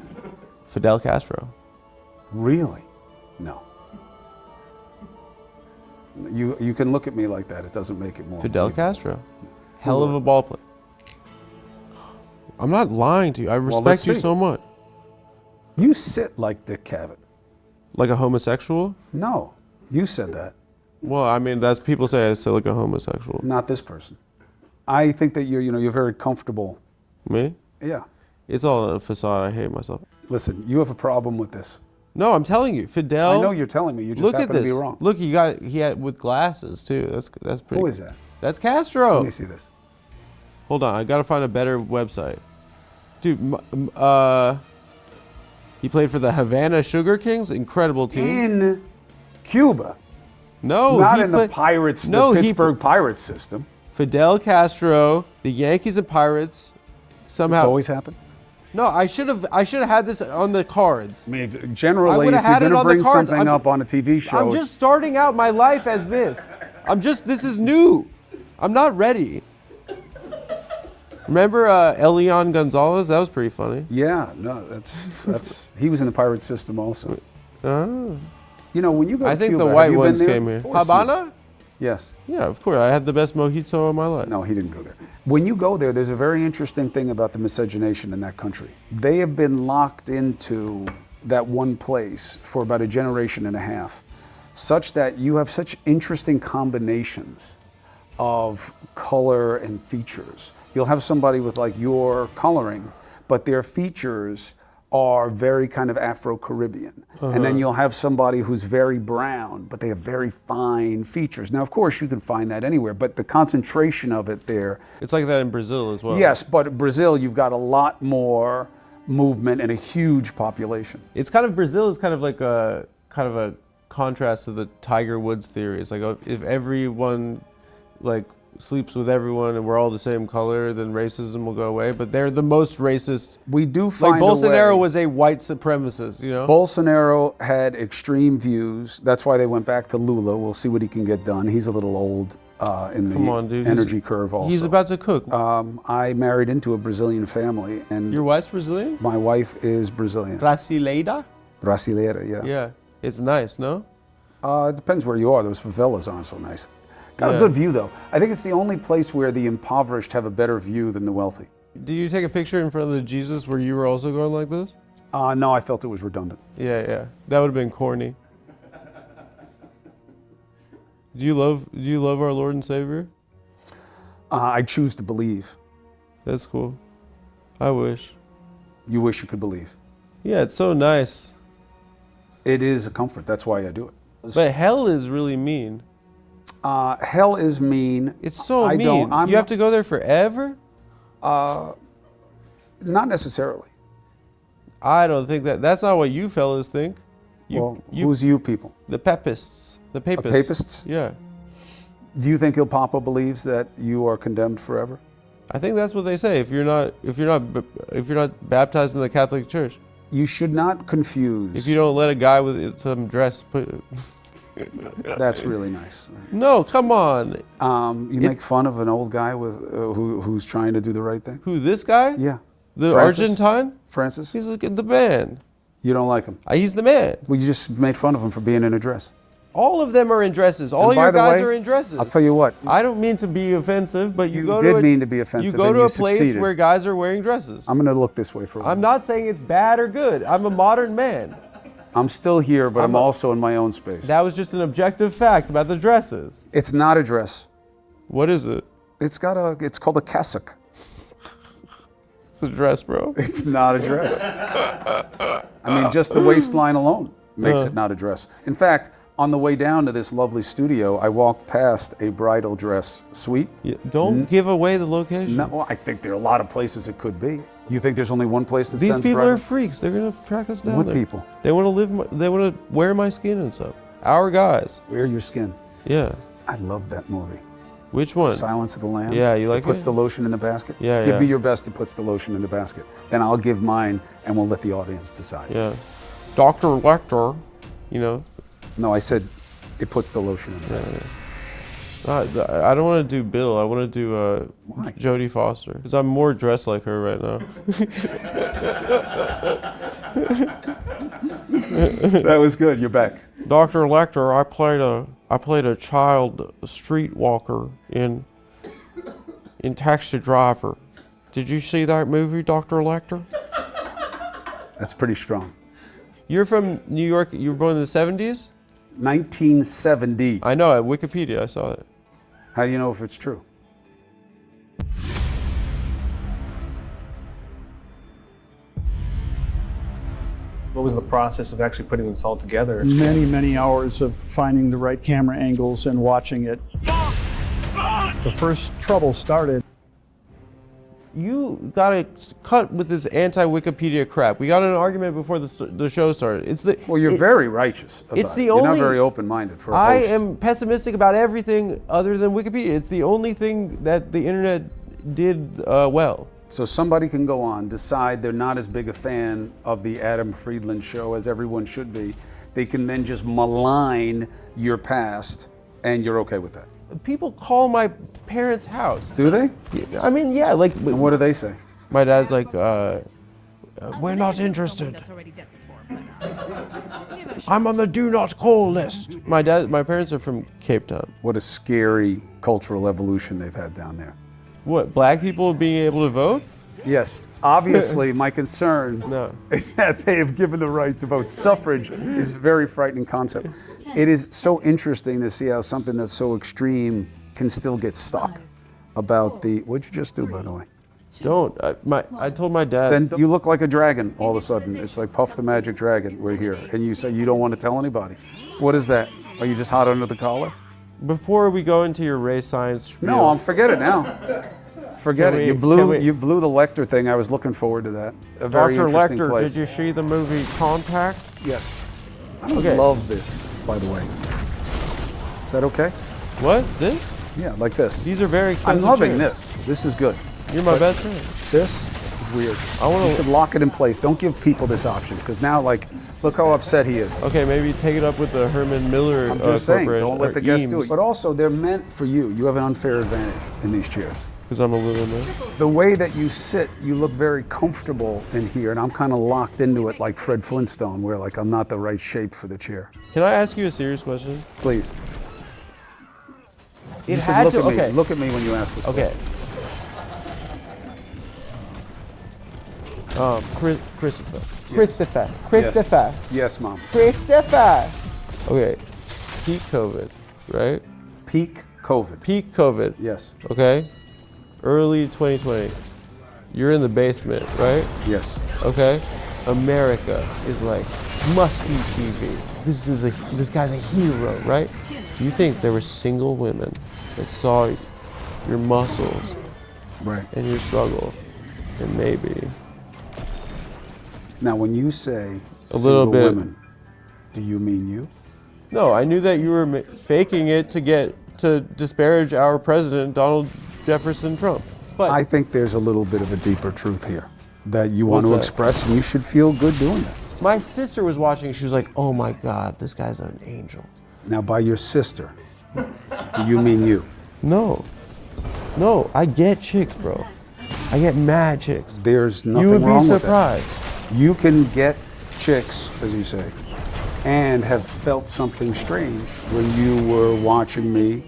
Fidel Castro. Really? No. You can look at me like that. It doesn't make it more. Fidel believable. Castro. Hell of a ball player. I'm not lying to you. I let's respect you see. so much. You sit like Dick Cavett. Like a homosexual? No, you said that. Well, I mean, that's people say I sit like a homosexual. Not this person. I think that you're very comfortable. Me? Yeah. It's all a facade. I hate myself. Listen, you have a problem with this. No, I'm telling you, Fidel. I know you're telling me. You just Look at happen this. to be wrong. Look, he had with glasses too. That's pretty. Who is that? That's Castro. Let me see this. Hold on, I gotta find a better website. Dude, he played for the Havana Sugar Kings, incredible team. In Cuba. No, Not he in the played- Pirates, No, the he- Pittsburgh Pirates system. Fidel Castro, the Yankees and Pirates, somehow. This always happened. No, I should have had this on the cards. I mean, I generally, would've if you're had it going to on the bring cards. something up on a TV show, I'm just starting out my life as this. This is new. I'm not ready. Remember Elian Gonzalez? That was pretty funny. yeah, no, that's he was in the Pirate system also. Oh. You know, when you go to I think Cuba, the have white you been ones there? came here. Of course Habana? Yes. Yeah, of course. I had the best mojito of my life. No, he didn't go there. When you go there, there's a very interesting thing about the miscegenation in that country. They have been locked into that one place for about a generation and a half, such that you have such interesting combinations of color and features. You'll have somebody with like your coloring, but their features are very kind of Afro-Caribbean. And then you'll have somebody who's very brown, but they have very fine features. Now, of course, you can find that anywhere, but the concentration of it there. It's like that in Brazil as well. Yes, but in Brazil, you've got a lot more movement and a huge population. It's kind of, Brazil is kind of a contrast to the Tiger Woods theory. It's like, if everyone sleeps with everyone and we're all the same color, then racism will go away. But they're the most racist. We do find Bolsonaro was a white supremacist, you know? Bolsonaro had extreme views. That's why they went back to Lula. We'll see what he can get done. He's a little old in the energy curve also. He's about to cook. I married into a Brazilian family. And your wife's Brazilian? My wife is Brazilian. Brasileira? Brasileira, yeah. Yeah. It's nice, no? It depends where you are. Those favelas aren't so nice. Got a good view, though. I think it's the only place where the impoverished have a better view than the wealthy. Do you take a picture in front of the Jesus where you were also going like this? No, I felt it was redundant. Yeah. That would have been corny. Do you love our Lord and Savior? I choose to believe. That's cool. I wish. You wish you could believe. Yeah, it's so nice. It is a comfort. That's why I do it. But hell is really mean. Hell is mean. It's so mean. You have to go there forever? Not necessarily. I don't think that's not what you fellas think. Who's you people? The papists. The papists. Papists? Yeah. Do you think Il Papa believes that you are condemned forever? I think that's what they say. If you're not baptized in the Catholic Church. You should not confuse. If you don't let a guy with some dress put. That's really nice. No, come on. You make fun of an old guy with who's trying to do the right thing? Who, this guy? Yeah. The Francis? Argentine? Francis? He's the man. You don't like him? He's the man. Well, you just made fun of him for being in a dress. All of them are in dresses. All your guys are in dresses. I'll tell you what. I don't mean to be offensive, but you go did mean to be offensive. You go to a place succeeded. where guys are wearing dresses. I'm going to look this way for a while. I'm not saying it's bad or good. I'm a modern man. I'm still here, but I'm also in my own space. That was just an objective fact about the dresses. It's not a dress. What is it? It's called a cassock. It's a dress, bro. It's not a dress. I mean, just the waistline alone makes it not a dress. In fact, on the way down to this lovely studio, I walked past a bridal dress suite. Yeah, don't give away the location. No, well, I think there are a lot of places it could be. You think there's only one place that These sends people bridal? are freaks. They're gonna track us down. What people? They want to live. They want to wear my skin and stuff. Our guys. Wear your skin. Yeah. I love that movie. Which one? Silence of the Lambs. Yeah, you like it? Puts the lotion in the basket. Yeah, Give me your best. It puts the lotion in the basket. Then I'll give mine, and we'll let the audience decide. Yeah. Dr. Lecter, you know. No, I said it puts the lotion in the basket. I don't want to do Bill. I want to do Jodie Foster because I'm more dressed like her right now. That was good. You're back. Dr. Lecter, I played a child streetwalker in Taxi Driver. Did you see that movie, Dr. Lecter? That's pretty strong. You're from New York. You were born in the 70s? 1970. I know. At Wikipedia, I saw it. How do you know if it's true? What was the process of actually putting this all together? Many hours of finding the right camera angles and watching it. The first trouble started. You gotta cut with this anti-Wikipedia crap. We got in an argument before the show started. Well, you're very righteous about it's the it. only, You're not very open-minded for a I host. am pessimistic about everything other than Wikipedia. It's the only thing that the internet did well. So somebody can go on, decide they're not as big a fan of the Adam Friedland show as everyone should be. They can then just malign your past, and you're okay with that. People call my parents' house. Do they? I mean, yeah, like. And what do they say? My dad's like, we're not interested. I'm on the do not call list. My parents are from Cape Town. What a scary cultural evolution they've had down there. What, black people being able to vote? Yes. Obviously, my concern is that they have given the right to vote. Suffrage is a very frightening concept. It is so interesting to see how something that's so extreme can still get stuck about the... What'd you just do, by the way? Don't. I told my dad. Then you look like a dragon all of a sudden. It's like Puff the Magic Dragon. We're here. And you say you don't want to tell anybody. What is that? Are you just hot under the collar? Before we go into your race science spiel, No, forget it now. Forget it. You blew the Lecter thing. I was looking forward to that. A very Dr. interesting Lecter, place. did you see the movie Contact? Yes. I love this, by the way. Is that okay? What? This? Yeah, like this. These are very expensive. I'm loving chairs. this. This is good. You're my best friend. This is weird. You should lock it in place. Don't give people this option, because now, like, look how upset he is. Okay, maybe take it up with the Herman Miller I'm just saying, corporation, don't let the or guests do Eames. it. But also, they're meant for you. You have an unfair advantage in these chairs. Because I'm a little man. The way that you sit, you look very comfortable in here, and I'm kind of locked into it like Fred Flintstone, where like I'm not the right shape for the chair. Can I ask you a serious question? Please. It You should had look to. at me. Okay. Look at me when you ask this Okay. question. Christopher. Yes, Mom. Christopher. Okay. Peak COVID, right? Peak COVID. Peak COVID. Yes. Okay. Early 2020. You're in the basement, right? Yes. Okay. America is like must-see TV. This guy's a hero, right? Do you think there were single women that saw your muscles, right, and your struggle, and maybe Now, when you say a little single bit, women, do you mean you? No, I knew that you were faking it to disparage our president, Donald Jefferson Trump. But I think there's a little bit of a deeper truth here that you want to What's that? express, and you should feel good doing that. my sister was watching. She was like, "Oh my God, this guy's an angel." Now, by your sister, do you mean you? No, I get chicks, bro. I get mad chicks. There's nothing You would be wrong with surprised. that. You can get chicks, as you say, and have felt something strange when you were watching me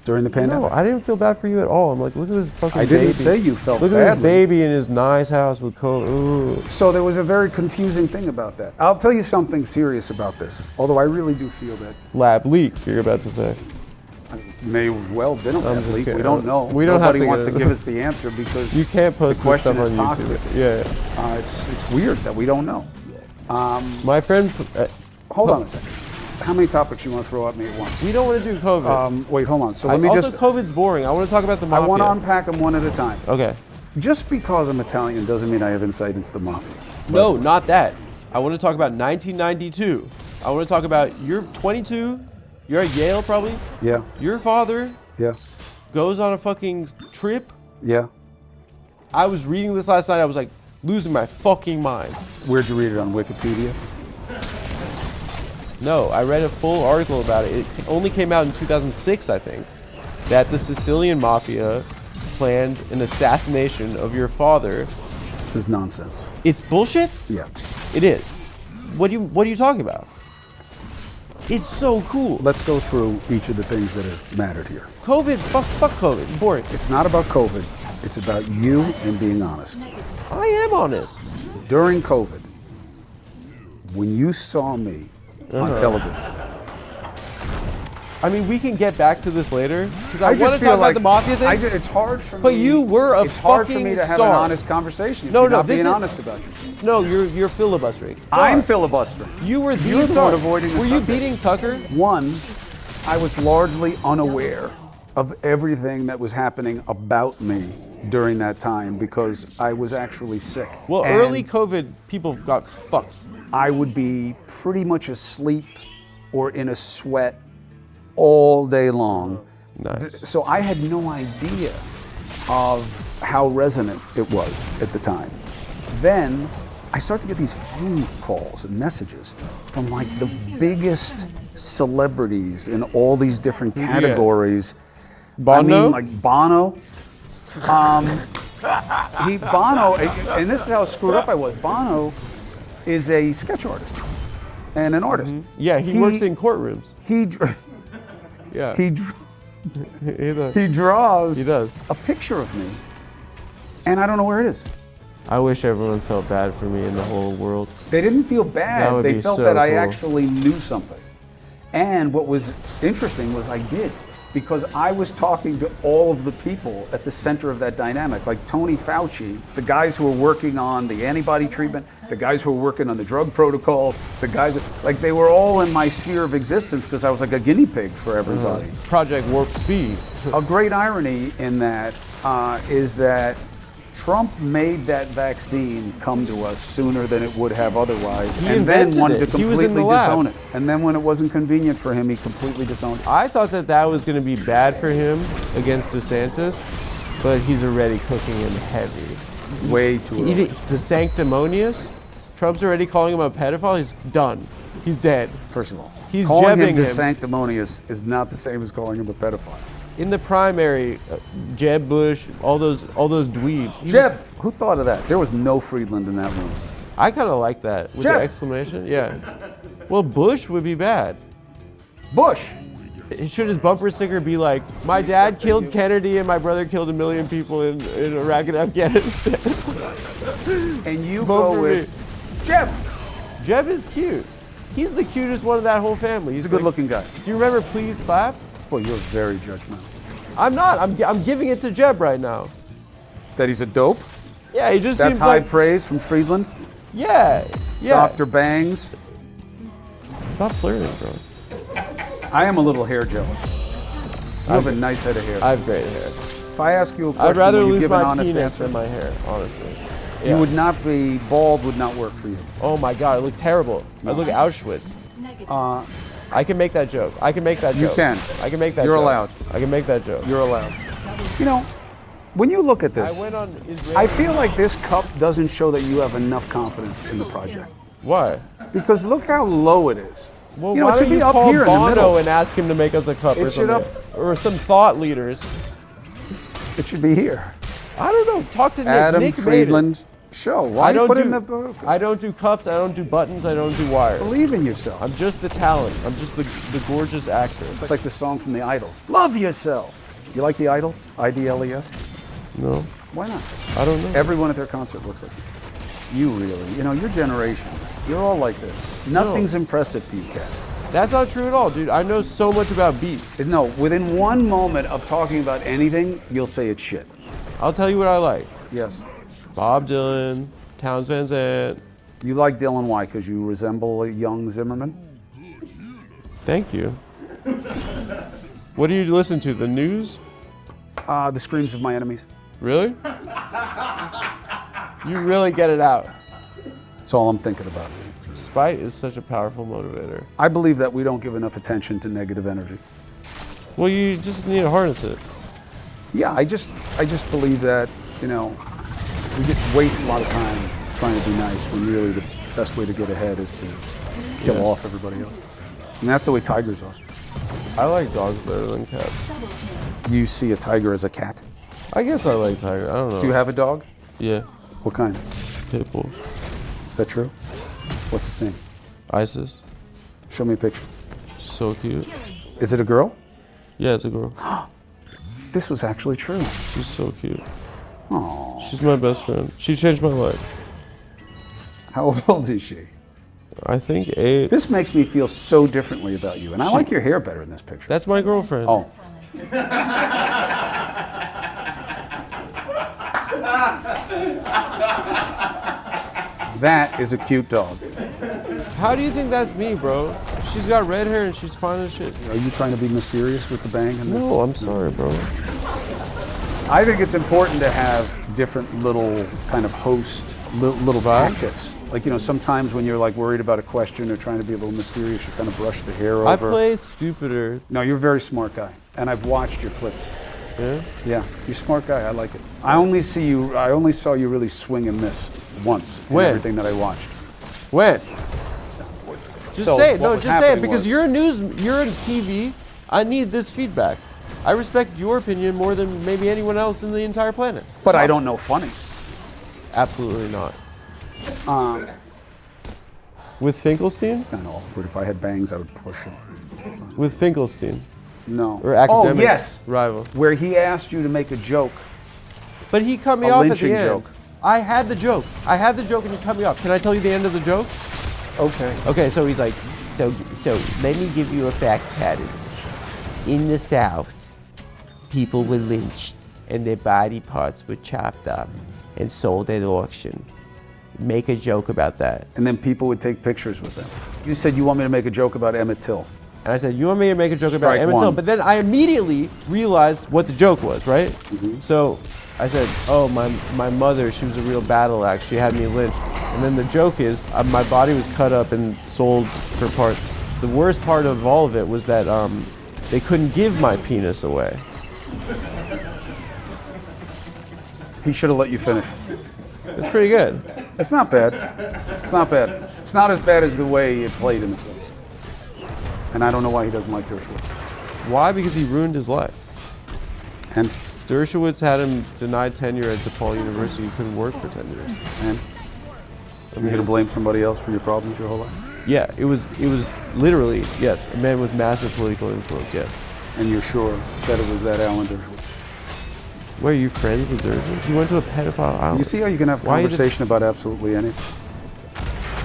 during the pandemic. No, I didn't feel bad for you at all. I'm like, look at this fucking I baby. didn't say you felt Look at badly. this baby in his nice house with COVID. Ooh. So there was a very confusing thing about that. I'll tell you something serious about this, although I really do feel that Lab leak, you're about to say. may have well been a I'm lab just leak. kidding. We don't know. We don't have Nobody to wants get to it. give us the answer because You can't post the this question stuff is on toxic. YouTube. Yeah. It's weird that we don't know. My friend. Hold on a second. How many topics you want to throw at me at once? We don't want to do COVID. Wait, hold on. So let me also, just. COVID's boring. I want to talk about the I mafia. want to unpack them one at a time. Okay. Just because I'm Italian doesn't mean I have insight into the mafia. No, not that. I want to talk about 1992. I want to talk about you're 22. You're at Yale, probably. Yeah. Your father Yeah. goes on a fucking trip. Yeah. I was reading this last night. I was like losing my fucking mind. Where'd you read it, on Wikipedia? No, I read a full article about it. It only came out in 2006, I think, that the Sicilian mafia planned an assassination of your father. This is nonsense. It's bullshit? Yeah. It is. What are you talking about? It's so cool. Let's go through each of the things that have mattered here. COVID, fuck COVID. Boring. It's not about COVID. It's about you and being honest. I am honest. During COVID, when you saw me on television, I mean, we can get back to this later because I just want to feel talk like about the mafia thing. it's hard for me. But you were a It's hard for fucking me to have star. an honest conversation if No, you're no, not this being is- honest about yourself. No, you're filibustering. I'm filibustering. You were the You're the star. one avoiding the Were you subject. beating Tucker? One, I was largely unaware of everything that was happening about me during that time because I was actually sick. Well, And early COVID, people got fucked. I would be pretty much asleep or in a sweat all day long. Nice. So I had no idea of how resonant it was at the time. Then I start to get these phone calls and messages from like the biggest celebrities in all these different categories. Bono? I mean, like Bono. Bono, and this is how screwed up I was. Bono is a sketch artist and an artist. Yeah, he works in courtrooms. Yeah. He draws He does. a picture of me, and I don't know where it is. I wish everyone felt bad for me in the whole world. They didn't feel That bad. would They be felt so that I cool. actually knew something. And what was interesting was I did. because I was talking to all of the people at the center of that dynamic, like Tony Fauci, the guys who were working on the antibody treatment, the guys who were working on the drug protocols, the guys, like they were all in my sphere of existence because I was like a guinea pig for everybody. Project Warp Speed. A great irony in that is that Trump made that vaccine come to us sooner than it would have otherwise, and then wanted to completely disown it. And then when it wasn't convenient for him, he completely disowned it. I thought that was going to be bad for him against DeSantis, but he's already cooking him heavy. Way too early. DeSanctimonious? Trump's already calling him a pedophile? He's done. He's dead. First of all, he's calling jebbing him DeSanctimonious is not the same as calling him a pedophile. In the primary, Jeb Bush, all those dweebs. Jeb, who thought of that? There was no Friedland in that room. I kind of like that with the exclamation. Yeah. Well, Bush would be bad. Bush. Should his bumper sticker be like, "My dad killed Kennedy and my brother killed 1 million people in Iraq and Afghanistan"? And you go with Jeb. Jeb is cute. He's the cutest one of that whole family. He's a good-looking guy. Do you remember Please Clap? Boy, you're very judgmental. I'm not. I'm giving it to Jeb right now. That he's a dope? Yeah, he just That's seems high like praise from Friedland? Yeah. Dr. Bangs? Stop flirting, bro. I am a little hair jealous. You have a nice head of hair. I have great hair. If I ask you a question, I'd rather will you lose give an my honest penis answer? than my hair, honestly. You would not be, bald would not work for you. Oh my God, I look terrible. I look Auschwitz. I can make that joke. I can make that joke. You can. I can make that You're joke. allowed. I can make that joke. You're allowed. You know, when you look at this, I went on Israeli. I feel like this cup doesn't show that you have enough confidence in the project. Why? Because look how low it is. Well, you know, why it should don't be you up call here in the Bono middle. and ask him to make us a cup It or should something? Or some thought leaders. It should be here. I don't know. Talk to Nick. Adam Nick made it. Friedland show. Why I don't put do, in the book? I don't do cups. I don't do buttons. I don't do wires. Believe in yourself. I'm just the talent. I'm just the gorgeous actor. It's like the song from the Idols. Love yourself. You like the Idols? IDLES? No. Why not? I don't know. Everyone at their concert looks like you. You really. You know, your generation. You're all like this. Nothing's impressive to you cats. That's not true at all, dude. I know so much about beats. No, within one moment of talking about anything, you'll say it's shit. I'll tell you what I like. Yes. Bob Dylan, Townes Van Zandt. You like Dylan, why? Because you resemble a young Zimmerman? Thank you. What do you listen to? The news? The screams of my enemies. Really? You really get it out. That's all I'm thinking about. Spite is such a powerful motivator. I believe that we don't give enough attention to negative energy. Well, you just need to harness it. Yeah, I just believe that, you know, we just waste a lot of time trying to be nice when really the best way to get ahead is to kill off everybody else. And that's the way tigers are. I like dogs better than cats. You see a tiger as a cat? I guess I like tiger. I don't know. Do you have a dog? Yeah. What kind? Pitbull. Is that true? What's its name? Isis. Show me a picture. So cute. Is it a girl? Yeah, it's a girl. This was actually true. She's so cute. Aww. She's my best friend. She changed my life. How old is she? I think 8. This makes me feel so differently about you, and I like your hair better in this picture. That's my girlfriend. Oh. That is a cute dog. How do you think that's me, bro? She's got red hair and she's fine as shit. Are you trying to be mysterious with the bang? And No, I'm sorry, bro. I think it's important to have different little kind of host, little tactics. Like, you know, sometimes when you're like worried about a question or trying to be a little mysterious, you kind of brush the hair over. I play stupider. No, you're a very smart guy, and I've watched your clip. Yeah? Yeah, you're a smart guy. I like it. I only saw you really swing and miss once in When? everything that I watched. When? Just So say it. what No, was just say it happening because was- you're a TV. I need this feedback. I respect your opinion more than maybe anyone else in the entire planet. But I don't know funny. Absolutely not. With Finkelstein? Kind of awkward. If I had bangs, I would push him. With Finkelstein. No. Or academic Oh, yes. rival. Where he asked you to make a joke. But he cut me A off at lynching the end. joke. I had the joke. And he cut me off. Can I tell you the end of the joke? Okay. Okay, so he's like, so let me give you a fact pattern. In the South, people were lynched and their body parts were chopped up and sold at auction. Make a joke about that. And then people would take pictures with them. You said you want me to make a joke about Emmett Till. And I said, you want me to make a joke about Strike Emmett Till? one. But then I immediately realized what the joke was, right? So I said, oh, my mother, she was a real battle axe. She had me lynched. And then the joke is, my body was cut up and sold for parts. The worst part of all of it was that they couldn't give my penis away. He should have let you finish. It's pretty good. It's not bad. It's not bad. It's not as bad as the way it played in the film. And I don't know why he doesn't like Dershowitz. Why? Because he ruined his life. And? Dershowitz had him denied tenure at DePaul University. He couldn't work for 10 years. And? You're going to blame somebody else for your problems your whole life? Yeah, it was literally, yes, a man with massive political influence, yes. And you're sure that it was that Alan Dershowitz? Were you friends with Dershowitz? He went to a pedophile island. You see how you can have a conversation about absolutely anything?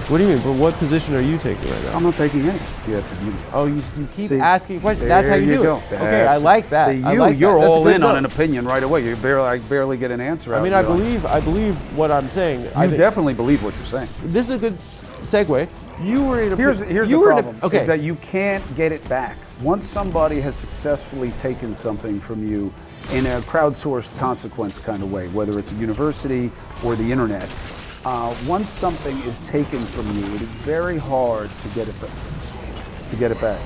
What do you mean? But what position are you taking right now? I'm not taking any. See, that's the beauty. Oh, you keep asking questions. That's how you do it. Okay, That's I like that. See, I like you're that. all in on an opinion right away. I barely get an answer out I mean, of I you. believe what I'm saying. You definitely believe what you're saying. This is a good segue. You were in a Here's the problem, is that you can't get it back. Once somebody has successfully taken something from you in a crowdsourced consequence kind of way, whether it's a university or the internet, once something is taken from you, it is very hard to get it back.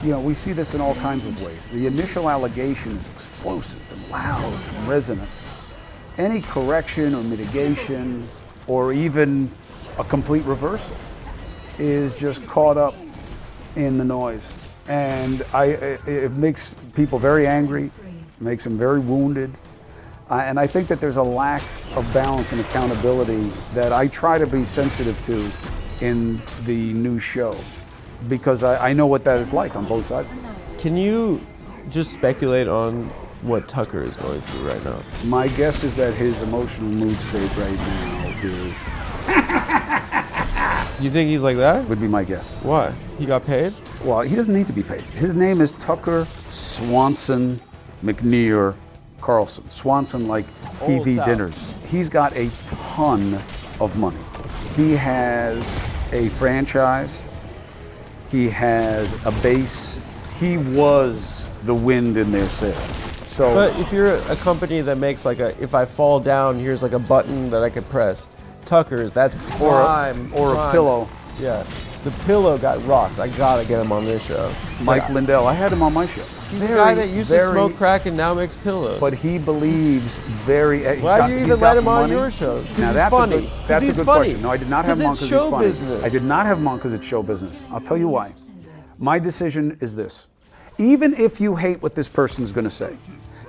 You know, we see this in all kinds of ways. The initial allegation is explosive and loud and resonant. Any correction or mitigation or even a complete reversal is just caught up in the noise. And it makes people very angry, makes them very wounded. And I think that there's a lack of balance and accountability that I try to be sensitive to in the new show, because I know what that is like on both sides. Can you just speculate on what Tucker is going through right now? My guess is that his emotional mood state right now is... You think he's like that? Would be my guess. Why? He got paid? Well, he doesn't need to be paid. His name is Tucker Swanson McNear Carlson. Swanson, like TV dinners. He's got a ton of money. He has a franchise. He has a base. He was the wind in their sails. So, but if you're a company that makes like if I fall down, here's like a button that I could press. Tucker's, that's prime. Or a pillow. Yeah. The pillow got rocks. I gotta get him on this show. Mike Lindell, I had him on my show. He's a guy that used to smoke crack and now makes pillows. But he believes very... Why do you even let him on your show? Now that's funny. That's a good question. No, I did not have him on because he's funny. Business. I did not have him on because it's show business. I'll tell you why. My decision is this. Even if you hate what this person's going to say,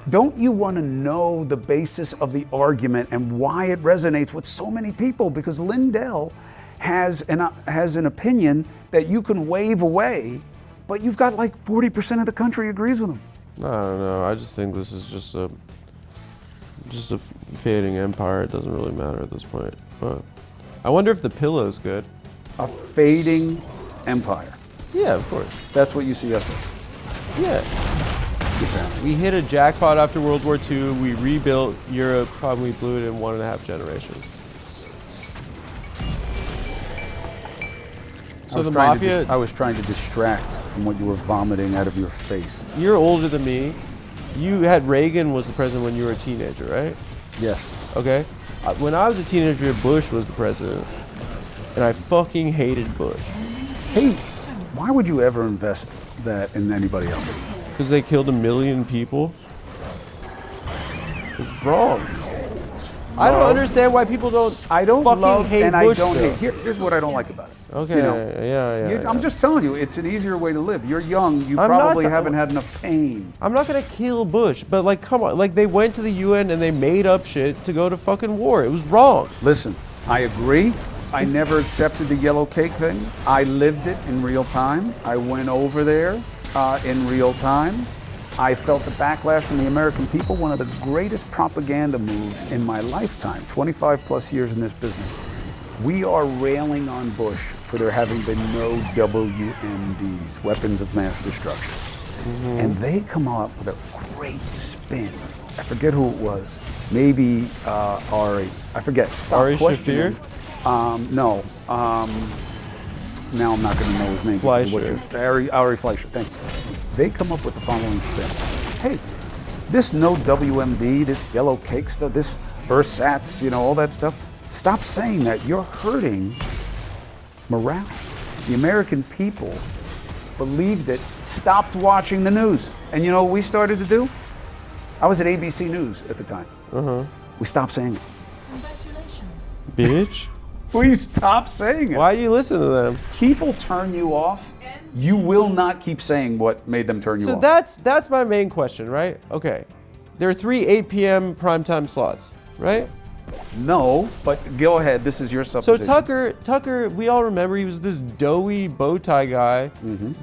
don't you want to know the basis of the argument and why it resonates with so many people? Because Lindell has an opinion that you can wave away, but you've got like 40% of the country agrees with him. I don't know. I just think this is just a fading empire. It doesn't really matter at this point. But I wonder if the pillow's good. A fading empire. Yeah, of course. That's what you see us as. Yeah. We hit a jackpot after World War II. We rebuilt Europe. Probably blew it in 1.5 generations. So the mafia. I was trying to distract from what you were vomiting out of your face. You're older than me. You had Reagan was the president when you were a teenager, right? Yes. Okay. When I was a teenager, Bush was the president, and I fucking hated Bush. Hey, why would you ever invest that in anybody else? Because they killed 1 million people. It's wrong. I don't understand why people don't. I don't fucking love hate and Bush I don't still. hate. Here's what I don't like about it. Okay. You know, yeah. I'm just telling you, it's an easier way to live. You're young. You probably haven't had enough pain. I'm not gonna kill Bush, but like, come on, like they went to the UN and they made up shit to go to fucking war. It was wrong. Listen, I agree. I never accepted the yellow cake thing. I lived it in real time. I went over there in real time. I felt the backlash from the American people, one of the greatest propaganda moves in my lifetime, 25 plus years in this business. We are railing on Bush for there having been no WMDs, weapons of mass destruction. And they come up with a great spin. I forget who it was. Maybe Ari. I forget. Ari Questioning. Shaffir? No. Now I'm not going to know his name. Fleischer. Ari Fleischer. Thank you. They come up with the following spin. Hey, this no WMD, this yellow cake stuff, this ersatz, all that stuff. Stop saying that. You're hurting morale. The American people believed it, stopped watching the news. And you know what we started to do? I was at ABC News at the time. We stopped saying it. Bitch. We stopped saying it. Why do you listen to them? People turn you off. You will not keep saying what made them turn you off. So that's my main question, right? Okay. There are 3 8 p.m. primetime slots, right? No, but go ahead. This is your supposition. So Tucker, we all remember he was this doughy bow tie guy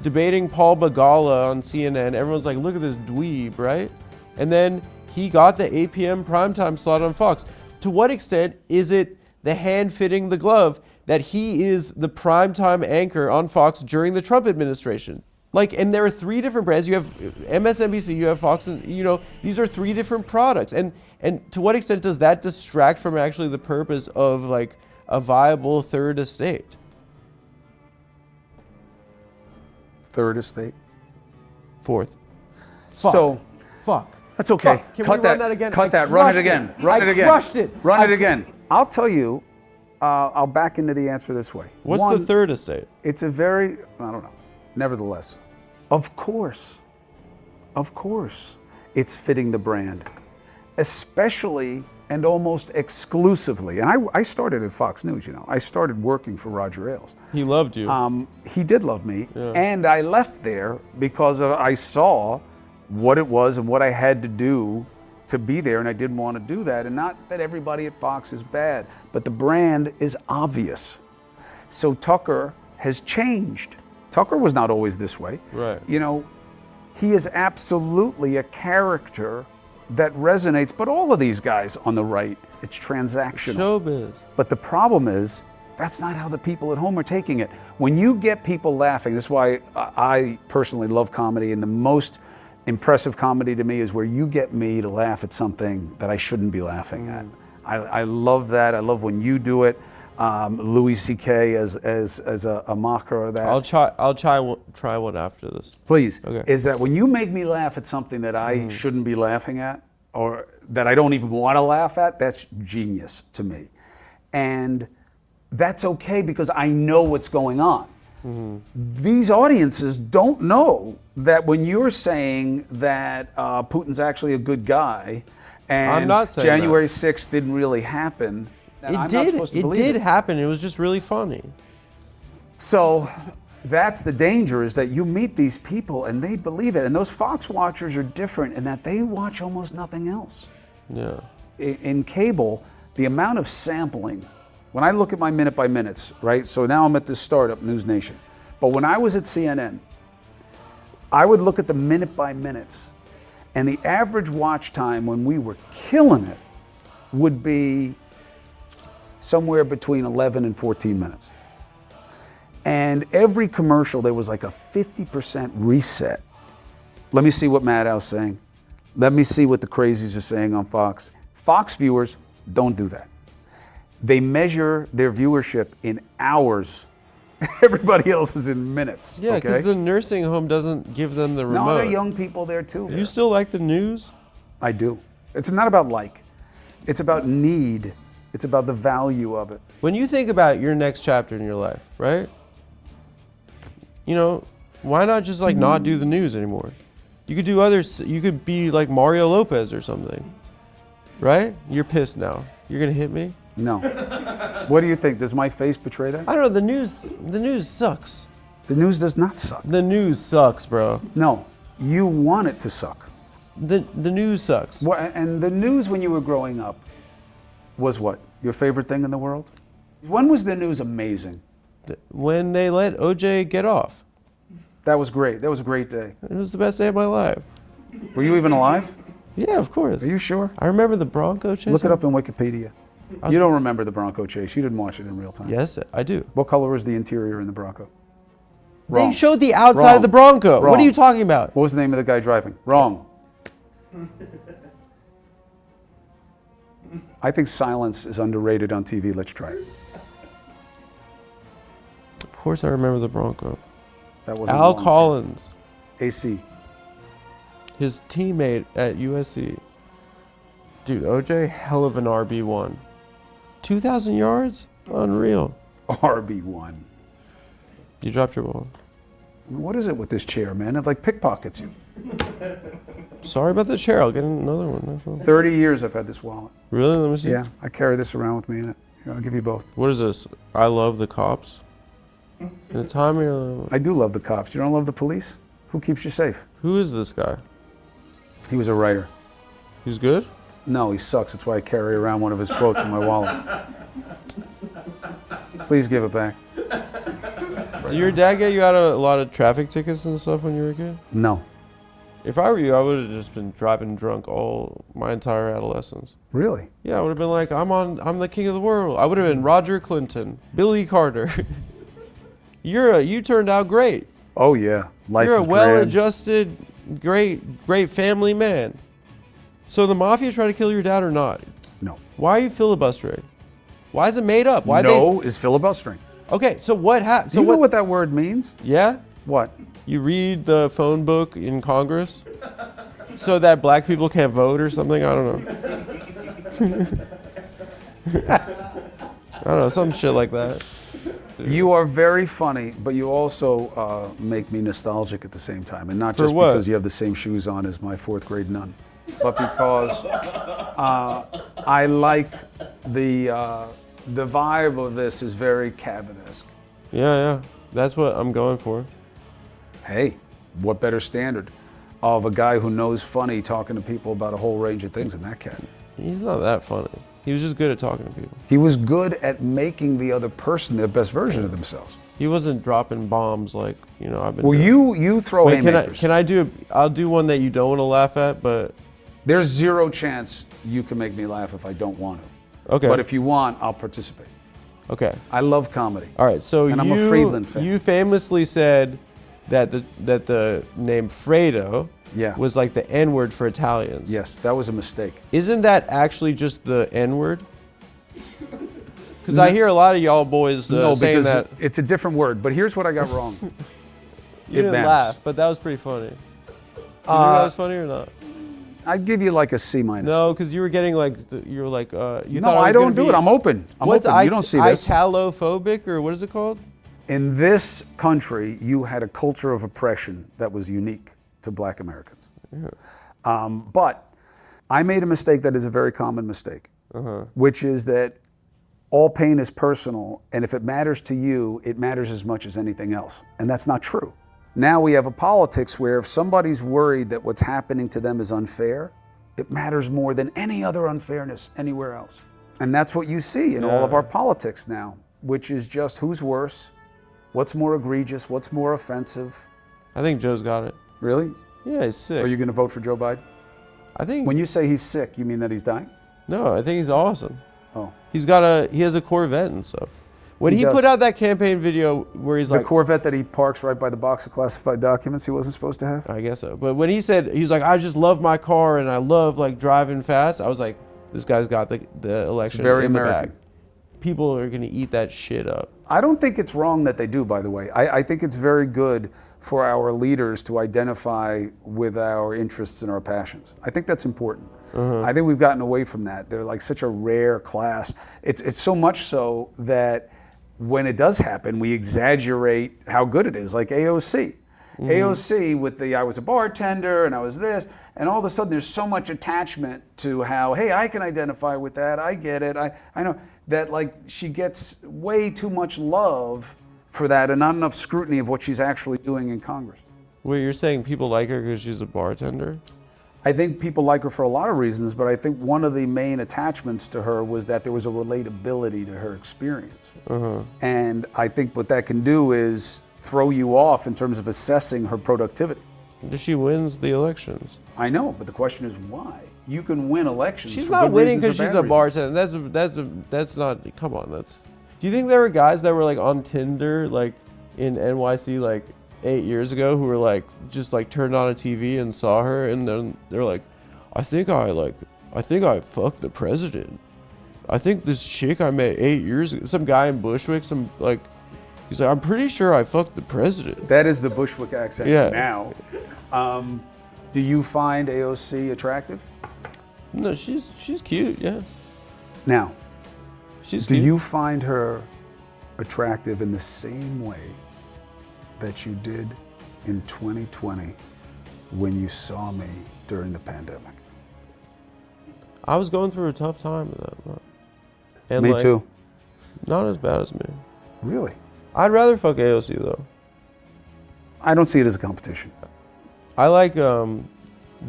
debating Paul Begala on CNN. Everyone's like, look at this dweeb, right? And then he got the 8 p.m. primetime slot on Fox. To what extent is it the hand fitting the glove that he is the primetime anchor on Fox during the Trump administration? Like, and there are 3 different brands. You have MSNBC, you have Fox, and these are 3 different products. And to what extent does that distract from actually the purpose of like a viable third estate? Third estate? Fourth. Fuck. That's okay. Fuck. Can Cut we run that again? Cut that. Run it again. Run it again. I crushed it. Run it again. I'll tell you. I'll back into the answer this way. What's the third estate? It's a very, I don't know. Nevertheless, of course, it's fitting the brand, especially and almost exclusively. And I started at Fox News, I started working for Roger Ailes. He loved you. He did love me. Yeah. And I left there because I saw what it was and what I had to do to be there, and I didn't want to do that. And not that everybody at Fox is bad, but the brand is obvious. So Tucker has changed. Tucker was not always this way. Right. He is absolutely a character that resonates, but all of these guys on the right, it's transactional. Showbiz. But the problem is, that's not how the people at home are taking it. When you get people laughing, this is why I personally love comedy, and the most impressive comedy to me is where you get me to laugh at something that I shouldn't be laughing at. I love that. I love when you do it. Louis C.K. as a mocker of that. I'll try one after this. Please. Okay. Is that when you make me laugh at something that I shouldn't be laughing at, or that I don't even want to laugh at, that's genius to me. And that's okay because I know what's going on. These audiences don't know that when you're saying that Putin's actually a good guy and I'm not saying January 6th didn't really happen, It did happen. It was just really funny. So that's the danger, is that you meet these people and they believe it. And those Fox watchers are different in that they watch almost nothing else. Yeah. In cable, the amount of sampling, when I look at my minute by minutes, right? So now I'm at this startup, News Nation. But when I was at CNN, I would look at the minute by minutes, and the average watch time when we were killing it would be somewhere between 11 and 14 minutes. And every commercial, there was like a 50% reset. Let me see what Maddow's saying. Let me see what the crazies are saying on Fox. Fox viewers don't do that. They measure their viewership in hours. Everybody else is in minutes. Yeah, because the nursing home doesn't give them the remote. No, there are young people there too. You still like the news? I do. It's not about like. It's about need. It's about the value of it. When you think about your next chapter in your life, right? Why not just like not do the news anymore? You could do others. You could be like Mario Lopez or something, right? You're pissed now. You're gonna hit me? No. What do you think? Does my face betray that? I don't know. The news sucks. The news does not suck. The news sucks, bro. No, you want it to suck. The news sucks. And the news when you were growing up was what? Your favorite thing in the world? When was the news amazing? When they let OJ get off. That was great. That was a great day. It was the best day of my life. Were you even alive? Yeah, of course. Are you sure? I remember the Bronco chase. Look it up in Wikipedia. You don't remember the Bronco chase. You didn't watch it in real time. Yes, I do. What color was the interior in the Bronco? Wrong. They showed the outside of the Bronco. Wrong. What are you talking about? What was the name of the guy driving? Wrong. I think silence is underrated on TV. Let's try it. Of course, I remember the Bronco. That wasn't Al long. Collins, AC. his teammate at USC. Dude, OJ, hell of an RB1. 2,000 yards? Unreal. RB1. You dropped your ball. What is it with this chair, man? It like pickpockets you. Sorry about the chair. I'll get another one. That's all. 30 years I've had this wallet. Really? Let me see. Yeah, I carry this around with me in it. Here, I'll give you both. What is this? I love the cops. In the time I do love the cops. You don't love the police? Who keeps you safe? Who is this guy? He was a writer. He's good? No, he sucks. That's why I carry around one of his quotes in my wallet. Please give it back. Did your dad get you out of a lot of traffic tickets and stuff when you were a kid? No. If I were you, I would have just been driving drunk all my entire adolescence. Really? Yeah, I would have been like, I'm the king of the world. I would have been Roger Clinton, Billy Carter. You turned out great. Oh yeah, life You're is a well-adjusted, great family man. So the mafia tried to kill your dad or not? No. Why are you filibustering? Why is it made up? Why is filibustering. Okay, so what happened? Do you know what that word means? Yeah? What? You read the phone book in Congress so that black people can't vote or something? I don't know. I don't know, some shit like that. You are very funny, but you also make me nostalgic at the same time. And not For just what? because you have the same shoes on as my 4th grade nun, but because I like the vibe of this is very Cabot-esque. Yeah. That's what I'm going for. Hey, what better standard of a guy who knows funny talking to people about a whole range of things than that cat? He's not that funny. He was just good at talking to people. He was good at making the other person their best version of themselves. He wasn't dropping bombs like, I've been Well, doing. you throw Wait, haymakers. I'll do one that you don't want to laugh at, but... There's zero chance you can make me laugh if I don't want to. Okay. But if you want, I'll participate. Okay. I love comedy. All right, so and I'm a Friedland fan. You famously said that the name Fredo was like the N-word for Italians. Yes, that was a mistake. Isn't that actually just the N-word? Because I hear a lot of y'all boys saying that. It's a different word, but here's what I got wrong. You didn't laugh, but that was pretty funny. You think that was funny or not? I'd give you like a C-. No, because you were getting like, you were like, you thought No, I don't do be, it. I'm open. What's open. You don't see this. Italophobic, or what is it called? In this country, you had a culture of oppression that was unique to black Americans. Yeah. But I made a mistake that is a very common mistake, which is that all pain is personal, and if it matters to you, it matters as much as anything else. And that's not true. Now we have a politics where if somebody's worried that what's happening to them is unfair, it matters more than any other unfairness anywhere else. And that's what you see in all of our politics now, which is just who's worse, what's more egregious, what's more offensive. I think Joe's got it. Really? Yeah, he's sick. Are you going to vote for Joe Biden? I think. When you say he's sick, you mean that he's dying? No, I think he's awesome. Oh. He has a Corvette and stuff. When he does. put out that campaign video where he's like... The Corvette that he parks right by the box of classified documents he wasn't supposed to have? I guess so. But when he said, he's like, I just love my car and I love like driving fast, I was like, this guy's got the election very in American. the bag. People are going to eat that shit up. I don't think it's wrong that they do, by the way. I think it's very good for our leaders to identify with our interests and our passions. I think that's important. I think we've gotten away from that. They're like such a rare class. It's so much so that when it does happen, we exaggerate how good it is, like AOC. AOC with I was a bartender and I was this, and all of a sudden there's so much attachment to how, hey, I can identify with that, I get it, I know, that like she gets way too much love for that and not enough scrutiny of what she's actually doing in Congress. Wait, you're saying people like her because she's a bartender? I think people like her for a lot of reasons, but I think one of the main attachments to her was that there was a relatability to her experience. And I think what that can do is throw you off in terms of assessing her productivity. She wins the elections. I know, but the question is why? You can win elections. She's for not good winning reasons or because she's bad a reasons. bartender. That's not, come on, that's... Do you think there were guys that were like on Tinder, like in NYC, like 8 years ago, who were like, just like turned on a TV and saw her and then they're like, I think I fucked the president. I think this chick I met 8 years ago, some guy in Bushwick, he's like, I'm pretty sure I fucked the president. That is the Bushwick accent Yeah. now. Do you find AOC attractive? No, she's cute, yeah. Now, She's do cute. you find her attractive in the same way that you did in 2020 when you saw me during the pandemic? I was going through a tough time at that time. And Me too. Not as bad as me. Really? I'd rather fuck AOC though. I don't see it as a competition. I like Dua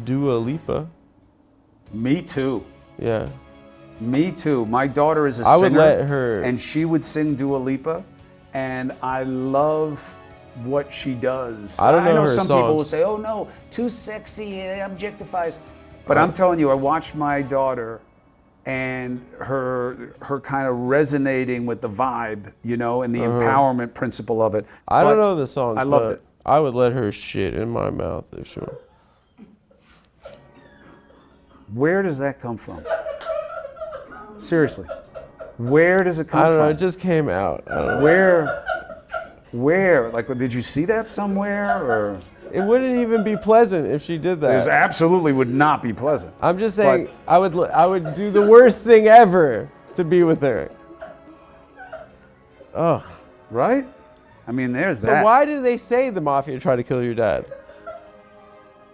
Lipa. Me too. Yeah. Me too. My daughter is a I singer. would let her. And she would sing Dua Lipa, and I love what she does. I don't know her some people will songs. say, "Oh no, too sexy, it objectifies." But I'm telling you, I watched my daughter, and her kind of resonating with the vibe, you know, and the empowerment principle of it. I But don't know the songs. I loved but it. I would let her shit in my mouth if she were. Where does that come from? Seriously, where does it come I from? don't know. It just came out. I don't know. Where? Like, did you see that somewhere, or? It wouldn't even be pleasant if she did that. It absolutely would not be pleasant. I'm just saying, I would do the worst thing ever to be with her. Ugh. Right? I mean, there's So that. why do they say the mafia tried to kill your dad?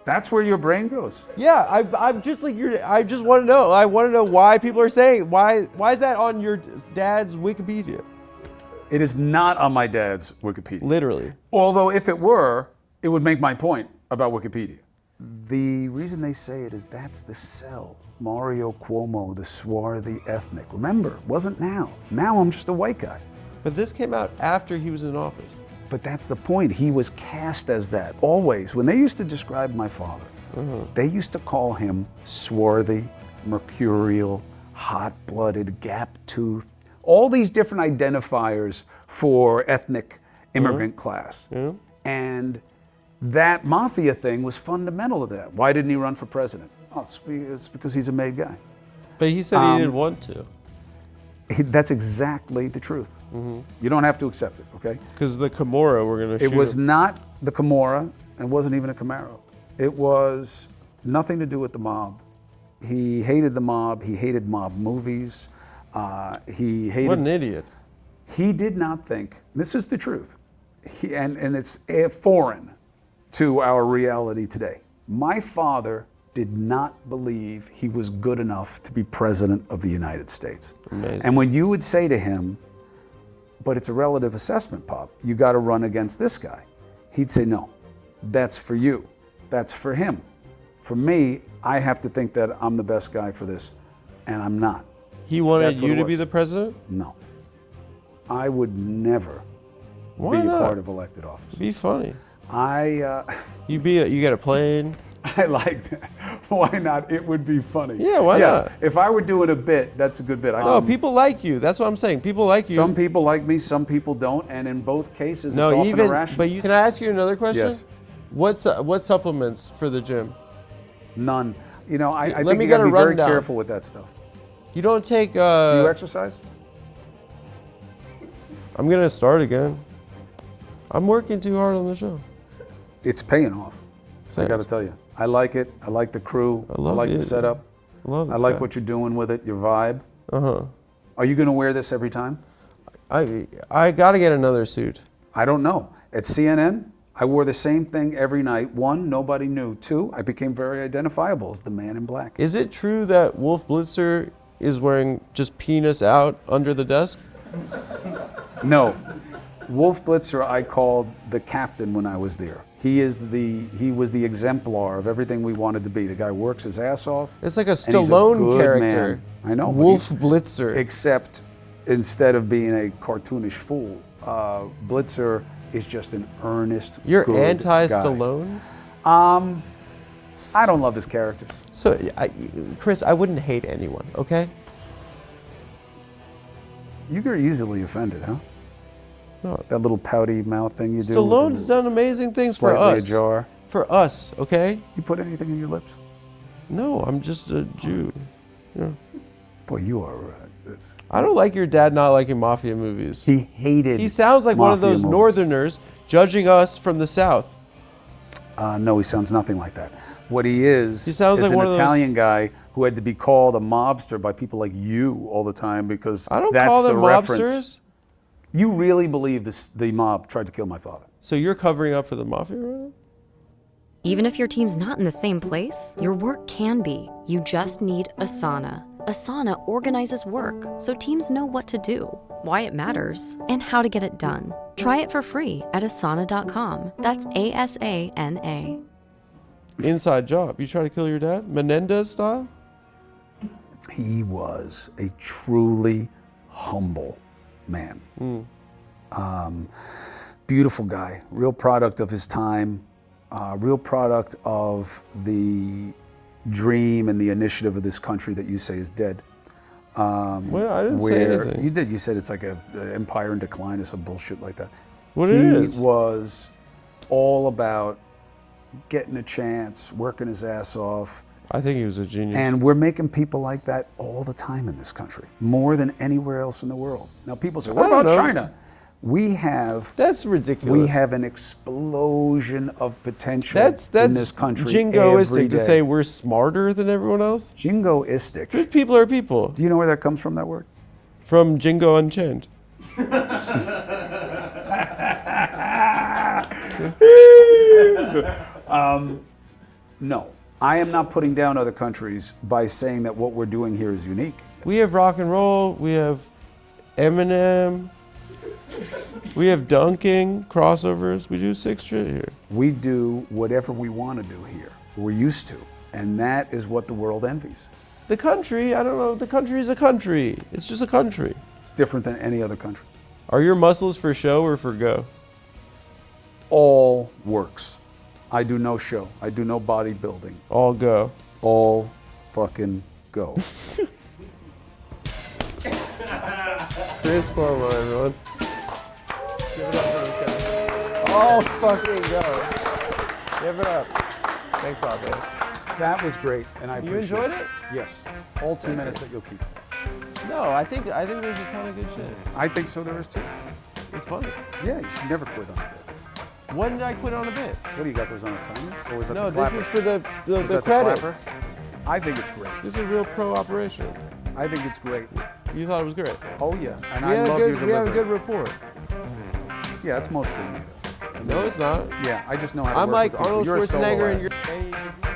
That's where your brain goes. Yeah, I'm just like I just want to know. I want to know why people are saying why is that on your dad's Wikipedia? It is not on my dad's Wikipedia. Literally. Although if it were, it would make my point about Wikipedia. The reason they say it is that's the cell. Mario Cuomo, the swarthy ethnic. Remember, it wasn't now. Now I'm just a white guy. But this came out after he was in office. But that's the point. He was cast as that, always. When they used to describe my father, they used to call him swarthy, mercurial, hot-blooded, gap-toothed, all these different identifiers for ethnic immigrant class. And that mafia thing was fundamental to that. Why didn't he run for president? Oh, it's because he's a made guy. But he said he didn't want to. That's exactly the truth. You don't have to accept it, okay? Because the Camorra were going to shoot It was him. not the Camorra, and it wasn't even a Camaro. It was nothing to do with the mob. He hated the mob. He hated mob movies. He hated. What an idiot. He did not think, this is the truth, and it's foreign to our reality today. My father did not believe he was good enough to be president of the United States. Amazing. And when you would say to him, but it's a relative assessment, Pop, you got to run against this guy, he'd say, no, that's for you. That's for him. For me, I have to think that I'm the best guy for this, and I'm not. He wanted That's what you it to be was. the president? No. I would never Why be not? a part of elected office. Be funny. You get a plane. I like that. Why not? It would be funny. Yeah, why yes, not? If I were doing a bit, that's a good bit. No, people like you. That's what I'm saying. People like you. Some people like me, some people don't, and in both cases, No, it's often even. irrational. But can I ask you another question? Yes. What supplements for the gym? None. You know, I Let think me you got get to a be very rundown. careful with that stuff. You don't take. Do you exercise? I'm gonna start again. I'm working too hard on the show. It's paying off. I Thanks. got to tell you. I like it. I like the crew. I love like it. the setup. I love I this like guy. what you're doing with it, your vibe. Uh-huh. Are you going to wear this every time? I gotta get another suit. I don't know. At CNN, I wore the same thing every night. One, nobody knew. Two, I became very identifiable as the man in black. Is it true that Wolf Blitzer is wearing just penis out under the desk? No. Wolf Blitzer I called the captain when I was there. He was the exemplar of everything we wanted to be. The guy works his ass off. It's like a and he's Stallone good character. man. I know. but Wolf he's- Blitzer. Except instead of being a cartoonish fool, Blitzer is just an earnest, You're good anti-Stallone? guy. I don't love his characters. So, Chris, I wouldn't hate anyone, okay? You get easily offended, huh? No. That little pouty mouth thing you do. Stallone's done amazing things for slightly us. ajar. For us, okay? You put anything in your lips? No, I'm just a Jew. Yeah. Boy, you are. I don't like your dad not liking mafia movies. He hated. He sounds like one of mafia those movies. Northerners judging us from the South. No, he sounds nothing like that. What he is sounds like an one of those- Italian guy who had to be called a mobster by people like you all the time because I don't that's call the them reference. mobsters. You really believe the mob tried to kill my father? So you're covering up for the mafia right now? Even if your team's not in the same place, your work can be. You just need Asana. Asana organizes work so teams know what to do, why it matters, and how to get it done. Try it for free at asana.com. That's ASANA. Inside job. You try to kill your dad? Menendez style? He was a truly humble man. Beautiful guy, real product of his time, real product of the dream and the initiative of this country that you say is dead. Well, I didn't say anything. You did. You said it's like an empire in decline or some bullshit like that. What it is? He was all about getting a chance, working his ass off. I think he was a genius. And we're making people like that all the time in this country, more than anywhere else in the world. Now people say, what I don't about know. China? We have. That's ridiculous. We have an explosion of potential That's in this country jingoistic every to day. say we're smarter than everyone else. Jingoistic. Just people are people. Do you know where that comes from, that word? From Jingo Unchained. No, I am not putting down other countries by saying that what we're doing here is unique. We have rock and roll. We have Eminem. We have dunking, crossovers. We do sick shit here. We do whatever we want to do here. We're used to. And that is what the world envies. The country, I don't know. The country is a country. It's just a country. It's different than any other country. Are your muscles for show or for go? All works. I do no show. I do no bodybuilding. All go. All fucking go. Chris Cuomo, everyone. Give it up for this guy. All fucking go. Give it up. Thanks a lot, man. That was great, and I You appreciate enjoyed it? Yes. All 2 minutes that you'll keep. No, I think there's a ton of good shit. I think so. There is too. It's funny. Yeah, you should never quit on a bit. When did I quit on a bit? What do you got those on a timer? Or was that No, the this clapper? is for the Was that credits. clapper? I think it's great. This is a real pro operation. I think it's great. You thought it was great. Oh yeah, and We I had love a your good, we have a delivery. good rapport. Yeah, it's mostly me though. No, it's not. Yeah, I just know how to I'm work like with people. Arnold You're a solo Schwarzenegger act. and you're.